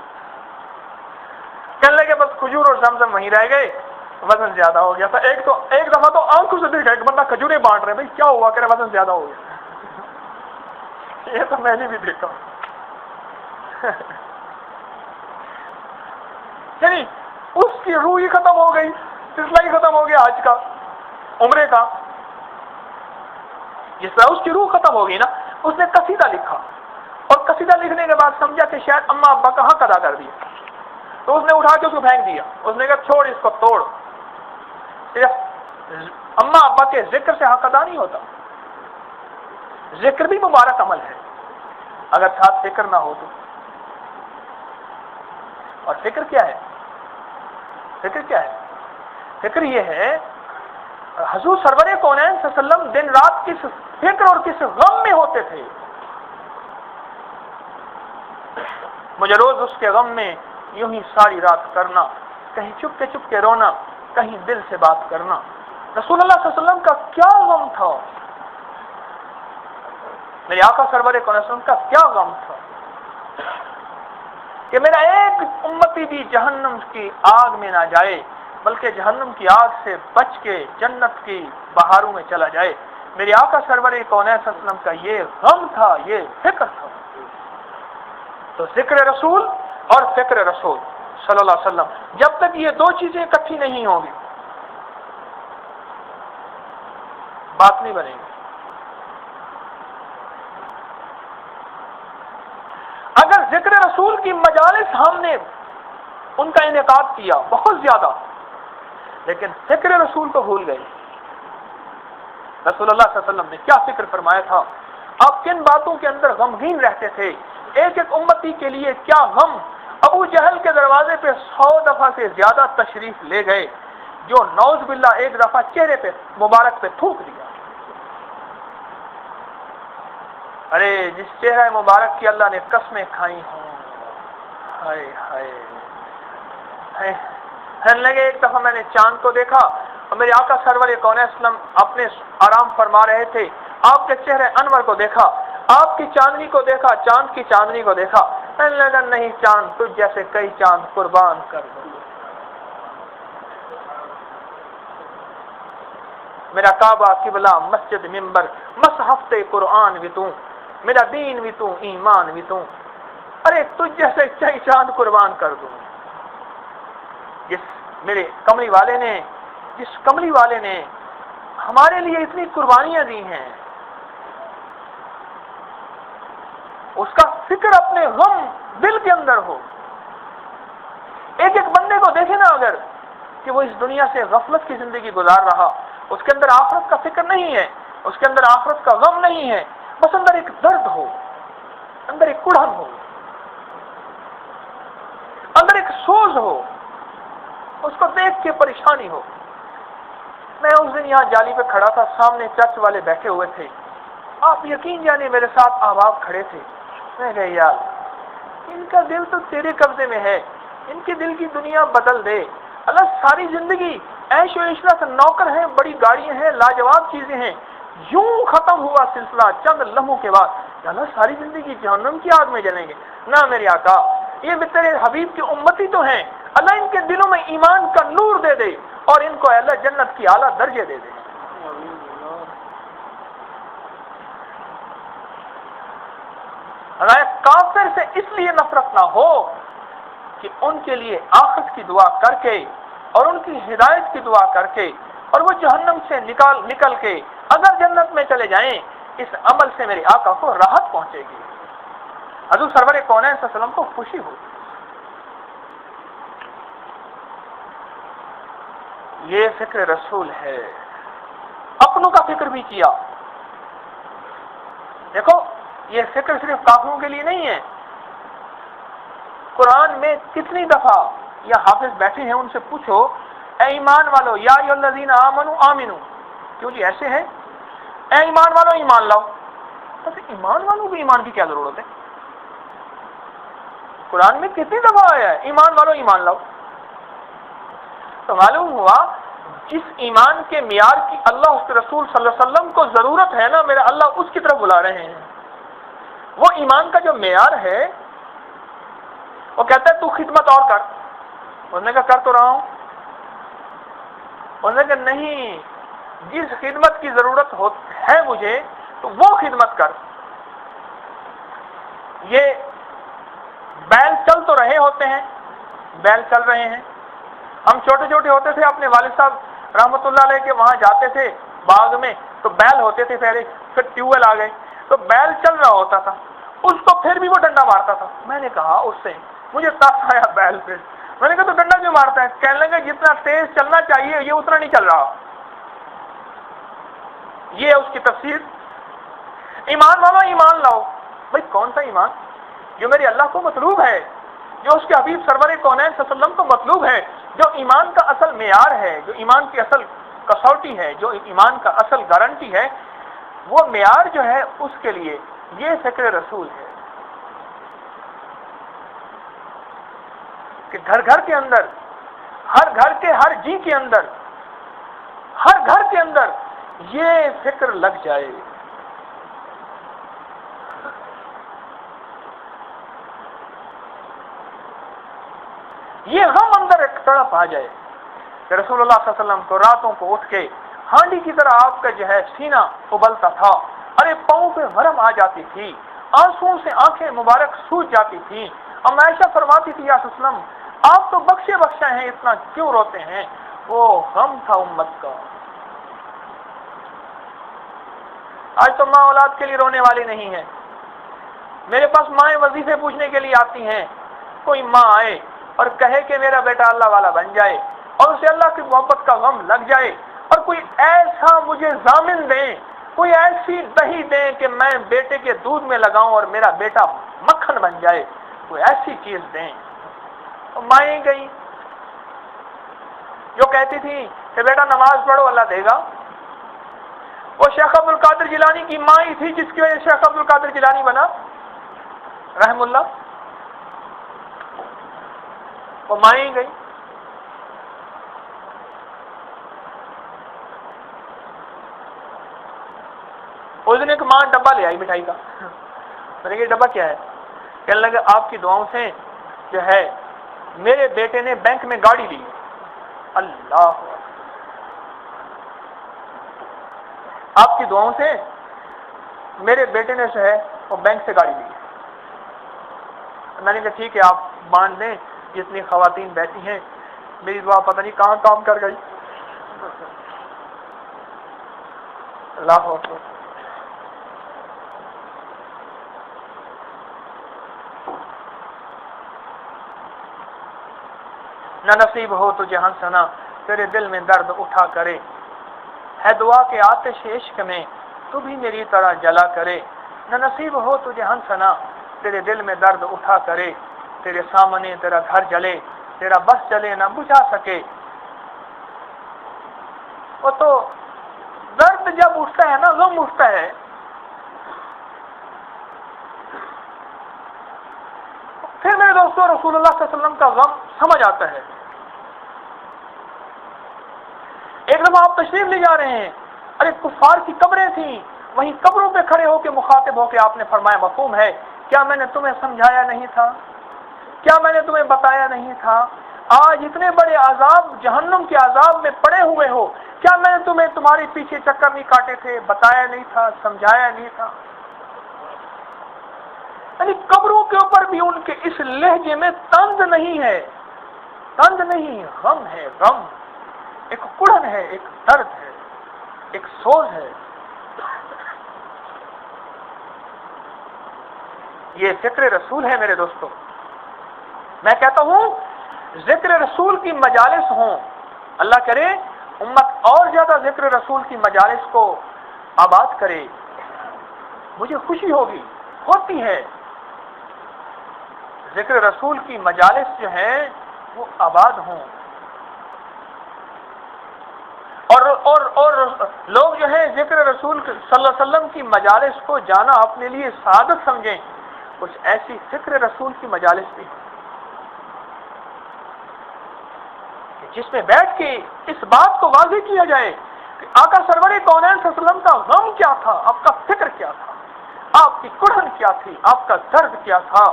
کہنے لگے بس کھجور اور زمزم وہیں رہ گئے، وزن زیادہ ہو گیا تھا. ایک دفعہ تو آنکھوں سے دیکھا ایک بندہ کھجوریں بانٹ رہے، بھائی کیا ہوا؟ کہہ رہے وزن زیادہ ہو گیا. یہ تو میں نے بھی دیکھا. یعنی اس کی روح ہی ختم ہو گئی، سلسلہ ہی ختم ہو گیا آج کا عمرے کا. جس طرح اس کی روح ختم ہو گئی نا، اس نے قصیدہ لکھا اور قصیدہ لکھنے کے بعد سمجھا کہ شاید اما ابا کا حق ادا کر دیا، تو اس نے اٹھا کے اس کو پھینک دیا. اس نے کہا چھوڑ اس کو، توڑ. صرف اما ابا کے ذکر سے حق ادا نہیں ہوتا. ذکر بھی مبارک عمل ہے اگر ساتھ فکر نہ ہو تو. اور فکر کیا ہے؟ فکر کیا ہے؟ فکر یہ ہے حضور سرور کونین صلی اللہ علیہ وسلم دن رات کس فکر اور کس غم میں ہوتے تھے. مجھے روز اس کے غم میں یوں ہی ساری رات کرنا، کہیں چپ کے رونا، کہیں دل سے بات کرنا. رسول اللہ صلی اللہ علیہ وسلم کا کیا غم تھا، میرے آقا سرور کونین صلی اللہ علیہ وسلم کا کیا غم تھا کہ میرا ایک امتی بھی جہنم کی آگ میں نہ جائے، بلکہ جہنم کی آگ سے بچ کے جنت کی بہاروں میں چلا جائے. میرے آقا سرور کونین صلی اللہ علیہ وسلم کا یہ غم تھا، یہ فکر تھا. تو ذکر رسول اور فکر رسول صلی اللہ علیہ وسلم، جب تک یہ دو چیزیں اکٹھی نہیں ہوں گی بات نہیں بنے گی. اگر ذکر رسول کی مجالس ہم نے ان کا انعقاد کیا بہت زیادہ، لیکن فکر رسول کو بھول گئے. رسول اللہ صلی اللہ علیہ وسلم نے کیا فکر فرمایا تھا، آپ کن باتوں کے اندر غمگین رہتے تھے، ایک ایک امتی کے لیے کیا غم. ابو جہل کے دروازے پہ 100 دفعہ سے زیادہ تشریف لے گئے، جو نعوذ باللہ ایک دفعہ چہرے پہ مبارک پہ تھوک دیا. ارے جس چہرہ مبارک کی اللہ نے قسمیں کھائی ہوں، ہائے ہائے ہائے لگے۔ ایک دفعہ میں نے چاند کو دیکھا اور میرے آقا سرور کون اسلم اپنے آرام فرما رہے تھے، آپ کے چہرے انور کو دیکھا، آپ کی چاندنی کو دیکھا، چاند کی چاندنی کو دیکھا، میں نے لگا نہیں چاند تجھ جیسے کئی چاند قربان کر دو۔ میرا کعبہ قبلہ مسجد ممبر مصحف قرآن بھی تو، میرا دین بھی تو، ایمان بھی تو، ارے تجھ جیسے کئی چاند قربان کر دوں۔ جس میرے کملی والے نے ہمارے لیے اتنی قربانیاں دی ہیں، اس کا فکر اپنے غم دل کے اندر ہو۔ ایک ایک بندے کو دیکھے نا اگر کہ وہ اس دنیا سے غفلت کی زندگی گزار رہا، اس کے اندر آخرت کا فکر نہیں ہے، اس کے اندر آخرت کا غم نہیں ہے، بس اندر ایک درد ہو، اندر ایک کڑھن ہو، اندر ایک سوز ہو، اس کو دیکھ کے پریشانی ہو۔ میں اس دن یہاں جالی پہ کھڑا تھا، سامنے چرچ والے بیٹھے ہوئے تھے، آپ یقین جانے میرے ساتھ احباب کھڑے تھے۔ میں کہا یار ان کا دل تو تیرے قبضے میں ہے، ان کے دل کی دنیا بدل دے اللہ۔ ساری زندگی عیش و عشرت، نوکر ہیں، بڑی گاڑیاں ہیں، لاجواب چیزیں ہیں، یوں ختم ہوا سلسلہ چند لمحوں کے بعد اللہ ساری زندگی جہنم کی آگ میں جلیں گے۔ نہ میرے آقا، یہ بھی تیرے حبیب کی امتی تو ہیں، اللہ ان کے دلوں میں ایمان کا نور دے دے اور ان کو اللہ جنت کی اعلیٰ درجے دے دے۔ کافر سے اس لیے نفرت نہ ہو کہ ان کے لیے آخرت کی دعا کر کے اور ان کی ہدایت کی دعا کر کے اور وہ جہنم سے نکل کے اگر جنت میں چلے جائیں، اس عمل سے میرے آقا کو راحت پہنچے گی، حضور سرور کونین صلی اللہ علیہ وسلم کو خوشی ہوگی۔ یہ فکر رسول ہے۔ اپنوں کا فکر بھی کیا۔ دیکھو یہ فکر صرف کافروں کے لیے نہیں ہے، قرآن میں کتنی دفعہ یا حافظ بیٹھے ہیں ان سے پوچھو اے ایمان والو یا ایھا الذین آمنوا آمنو، کیوں جی ایسے ہیں؟ اے ایمان والو ایمان لاؤ۔ تو ایمان والوں کو ایمان کی کیا ضرورت ہے؟ قرآن میں کتنی دفعہ آیا ہے ایمان والو ایمان لاؤ؟ تو معلوم ہوا جس ایمان کے معیار کی اللہ اس کے رسول صلی اللہ علیہ وسلم کو ضرورت ہے نا، میرا اللہ اس کی طرف بلا رہے ہیں۔ وہ ایمان کا جو معیار ہے وہ کہتا ہے تو خدمت اور کر۔ انہوں نے کہا کر تو رہا ہوں۔ انہوں نے کہا نہیں، جس خدمت کی ضرورت ہے مجھے تو وہ خدمت کر۔ یہ بیل چل تو رہے ہوتے ہیں، بیل چل رہے ہیں۔ ہم چھوٹے چھوٹے ہوتے تھے، اپنے والد صاحب رحمۃ اللہ علیہ کے وہاں جاتے تھے باغ میں، تو بیل ہوتے تھے پہلے، پھر ٹیوب ویل آ گئے، تو بیل چل رہا ہوتا تھا، اس کو پھر بھی وہ ڈنڈا مارتا تھا۔ میں نے کہا اس سے مجھے ترس آیا بیل پہ، میں نے کہا تو ڈنڈا کیوں مارتا ہے؟ کہنے لگے جتنا تیز چلنا چاہیے یہ اتنا نہیں چل رہا۔ یہ ہے اس کی تفسیر۔ ایمان والا ایمان لاؤ، بھائی کون سا ایمان؟ جو میرے اللہ کو مطلوب ہے، جو اس کے حبیب سرور کونین صلی اللہ علیہ وسلم کو مطلوب ہے، جو ایمان کا اصل معیار ہے، جو ایمان کی اصل کسوٹی ہے، جو ایمان کا اصل گارنٹی ہے، وہ معیار جو ہے اس کے لیے یہ فکر رسول ہے کہ گھر گھر کے اندر، ہر گھر کے ہر جی کے اندر، ہر گھر کے اندر یہ فکر لگ جائے۔ یہ غم اندر ایک تڑپ آ جائے کہ رسول اللہ صلی اللہ علیہ وسلم کو راتوں کو اٹھ کے ہانڈی کی طرح آپ کا جو ہے سینہ ابلتا تھا، ارے پاؤں پہ ورم آ جاتی تھی، آنسوؤں سے آنکھیں مبارک سوج جاتی تھی۔ ام عائشہ فرماتی تھی یا رسول اللہ آپ تو بخشے بخشے ہیں، اتنا کیوں روتے ہیں؟ وہ غم تھا امت کا۔ آج تو ماں اولاد کے لیے رونے والی نہیں ہے۔ میرے پاس مائیں وظیفے پوچھنے کے لیے آتی ہیں، کوئی ماں آئے اور کہے کہ میرا بیٹا اللہ والا بن جائے اور اسے اللہ کی محبت کا غم لگ جائے، اور کوئی ایسا مجھے ضامن دیں، کوئی ایسی دہی دیں کہ میں بیٹے کے دودھ میں لگاؤں اور میرا بیٹا مکھن بن جائے، کوئی ایسی چیز دیں۔ تو مائیں گئی جو کہتی تھی کہ بیٹا نماز پڑھو اللہ دے گا، وہ شیخ عبد القادر جیلانی کی ماں ہی تھی جس کی وجہ سے شیخ عبد القادر جیلانی بنا رحم اللہ، وہ ماں ہی گئی۔ اس دن ایک ماں ڈبہ لے آئی مٹھائی کا، میں نے کہا یہ ڈبہ کیا ہے؟ کہنے لگا آپ کی دعاؤں سے جو ہے میرے بیٹے نے بینک میں گاڑی لی۔ اللہ، آپ کی دعاؤں سے میرے بیٹے نے جو ہے وہ بینک سے گاڑی لی۔ میں نے کہا ٹھیک ہے آپ باندھ دیں، جتنی خواتین بیٹھی ہیں میری دعا پتہ نہیں کہاں کام کر گئی۔ اللہ اکبر۔ نہ نصیب ہو تجھے ہنسنا تیرے دل میں درد اٹھا کرے، ہے دعا کے آتش عشق میں تو بھی میری طرح جلا کرے۔ نہ نصیب ہو تجھے ہنسنا تیرے دل میں درد اٹھا کرے، تیرے سامنے تیرا گھر جلے تیرا بس جلے نہ بجھا سکے۔ وہ تو درد جب اٹھتا ہے نا، غم اٹھتا ہے، پھر میرے دوستوں رسول اللہ صلی اللہ علیہ وسلم کا غم سمجھ آتا ہے۔ ایک دفعہ آپ تشریف لے جا رہے ہیں، ارے کفار کی قبریں تھیں، وہیں قبروں پہ کھڑے ہو کے مخاطب ہو کے آپ نے فرمایا مفہوم ہے، کیا میں نے تمہیں سمجھایا نہیں تھا؟ کیا میں نے تمہیں بتایا نہیں تھا؟ آج اتنے بڑے عذاب جہنم کے عذاب میں پڑے ہوئے ہو، کیا میں نے تمہیں تمہارے پیچھے چکر نہیں کاٹے تھے، بتایا نہیں تھا، سمجھایا نہیں تھا؟ یعنی قبروں کے اوپر بھی ان کے اس لہجے میں طنز نہیں ہے، طنز نہیں، غم ہے، غم، ایک کڑن ہے، ایک درد ہے، ایک سوز ہے۔ یہ ذکر رسول ہے میرے دوستوں۔ میں کہتا ہوں ذکر رسول کی مجالس ہوں، اللہ کرے امت اور زیادہ ذکر رسول کی مجالس کو آباد کرے، مجھے خوشی ہوگی، ہوتی ہے، ذکر رسول کی مجالس جو ہیں وہ آباد ہوں، اور لوگ جو ہے ذکر رسول صلی اللہ علیہ وسلم کی مجالس کو جانا اپنے لیے سعادت سمجھیں۔ کچھ ایسی ذکر رسول کی مجالس بھی جس میں بیٹھ کے اس بات کو واضح کیا جائے کہ آقا سرور کونین صلی اللہ علیہ وسلم کا غم کیا تھا، آپ کا فکر کیا تھا، آپ کی کڑھن کیا تھی، آپ کا درد کیا تھا،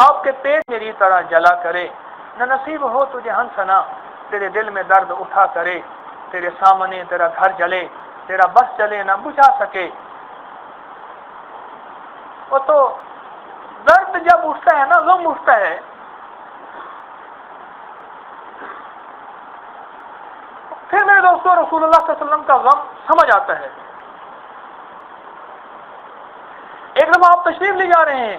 آپ کے پیٹ میری طرح جلا کرے۔ نہ نصیب ہو تجھے ہنسنا تیرے دل میں درد اٹھا کرے، تیرے سامنے تیرا گھر جلے تیرا بس جلے نہ بجھا سکے۔ وہ تو درد جب اٹھتا ہے نا، غم اٹھتا ہے، پھر میرے دوستوں رسول اللہ صلی اللہ علیہ وسلم کا غم سمجھ آتا ہے۔ ایک دفعہ آپ تشریف لے جا رہے ہیں،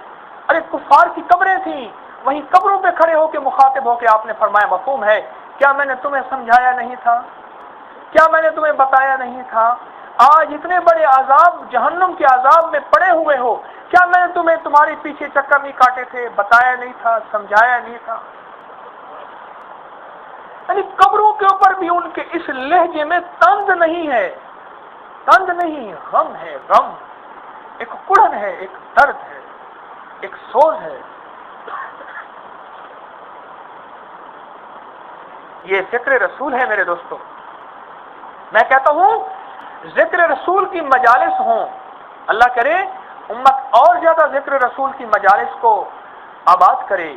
ارے کفار کی قبریں تھیں، وہیں قبروں پہ کھڑے ہو کے مخاطب ہو کے آپ نے فرمایا مفہوم ہے، کیا میں نے تمہیں سمجھایا نہیں تھا؟ کیا میں نے تمہیں بتایا نہیں تھا؟ آج اتنے بڑے عذاب جہنم کے عذاب میں پڑے ہوئے ہو، کیا میں نے تمہیں تمہارے پیچھے چکر نہیں کاٹے تھے، بتایا نہیں تھا، سمجھایا نہیں تھا؟ یعنی قبروں کے اوپر بھی ان کے اس لہجے میں طنز نہیں ہے، طنز نہیں، غم ہے، غم، ایک کڑن ہے، ایک درد ہے، ایک سوز ہے۔ یہ ذکر رسول ہے میرے دوستوں۔ میں کہتا ہوں ذکر رسول کی مجالس ہوں، اللہ کرے امت اور زیادہ ذکر رسول کی مجالس کو آباد کرے،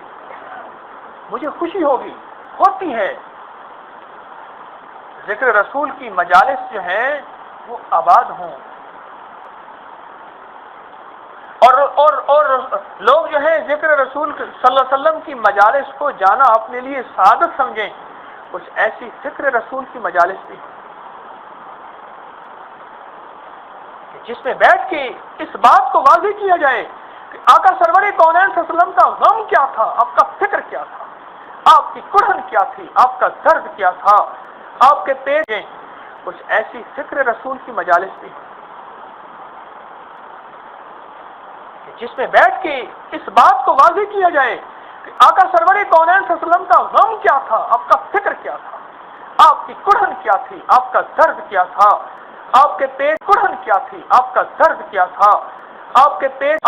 مجھے خوشی ہوگی، ہوتی ہے، ذکر رسول کی مجالس جو ہیں وہ آباد ہوں، اور لوگ جو ہے ذکر رسول صلی اللہ علیہ وسلم کی مجالس کو جانا اپنے لیے سعادت سمجھیں۔ کچھ ایسی ذکر رسول کی مجالس بھی جس میں بیٹھ کے اس بات کو واضح کیا جائے کہ آقا سرور کونین صلی اللہ علیہ وسلم کا غم کیا تھا، آپ کا فکر کیا تھا، آپ کی کڑھن کیا تھی، آپ کا درد کیا تھا، آپ کے پیٹ میں کچھ ایسی ذکر رسول کی مجالس بھی جس میں بیٹھ کے اس بات کو واضح کیا جائے کہ آقا سرور کونین صلی اللہ علیہ وسلم کا غم کیا تھا، آپ کا فکر کیا تھا، آپ کی کڑھن کیا تھی، آپ کا درد کیا تھا، آپ کے پیٹ کڑھن کیا تھی، آپ کا درد کیا تھا، آپ کے پیٹ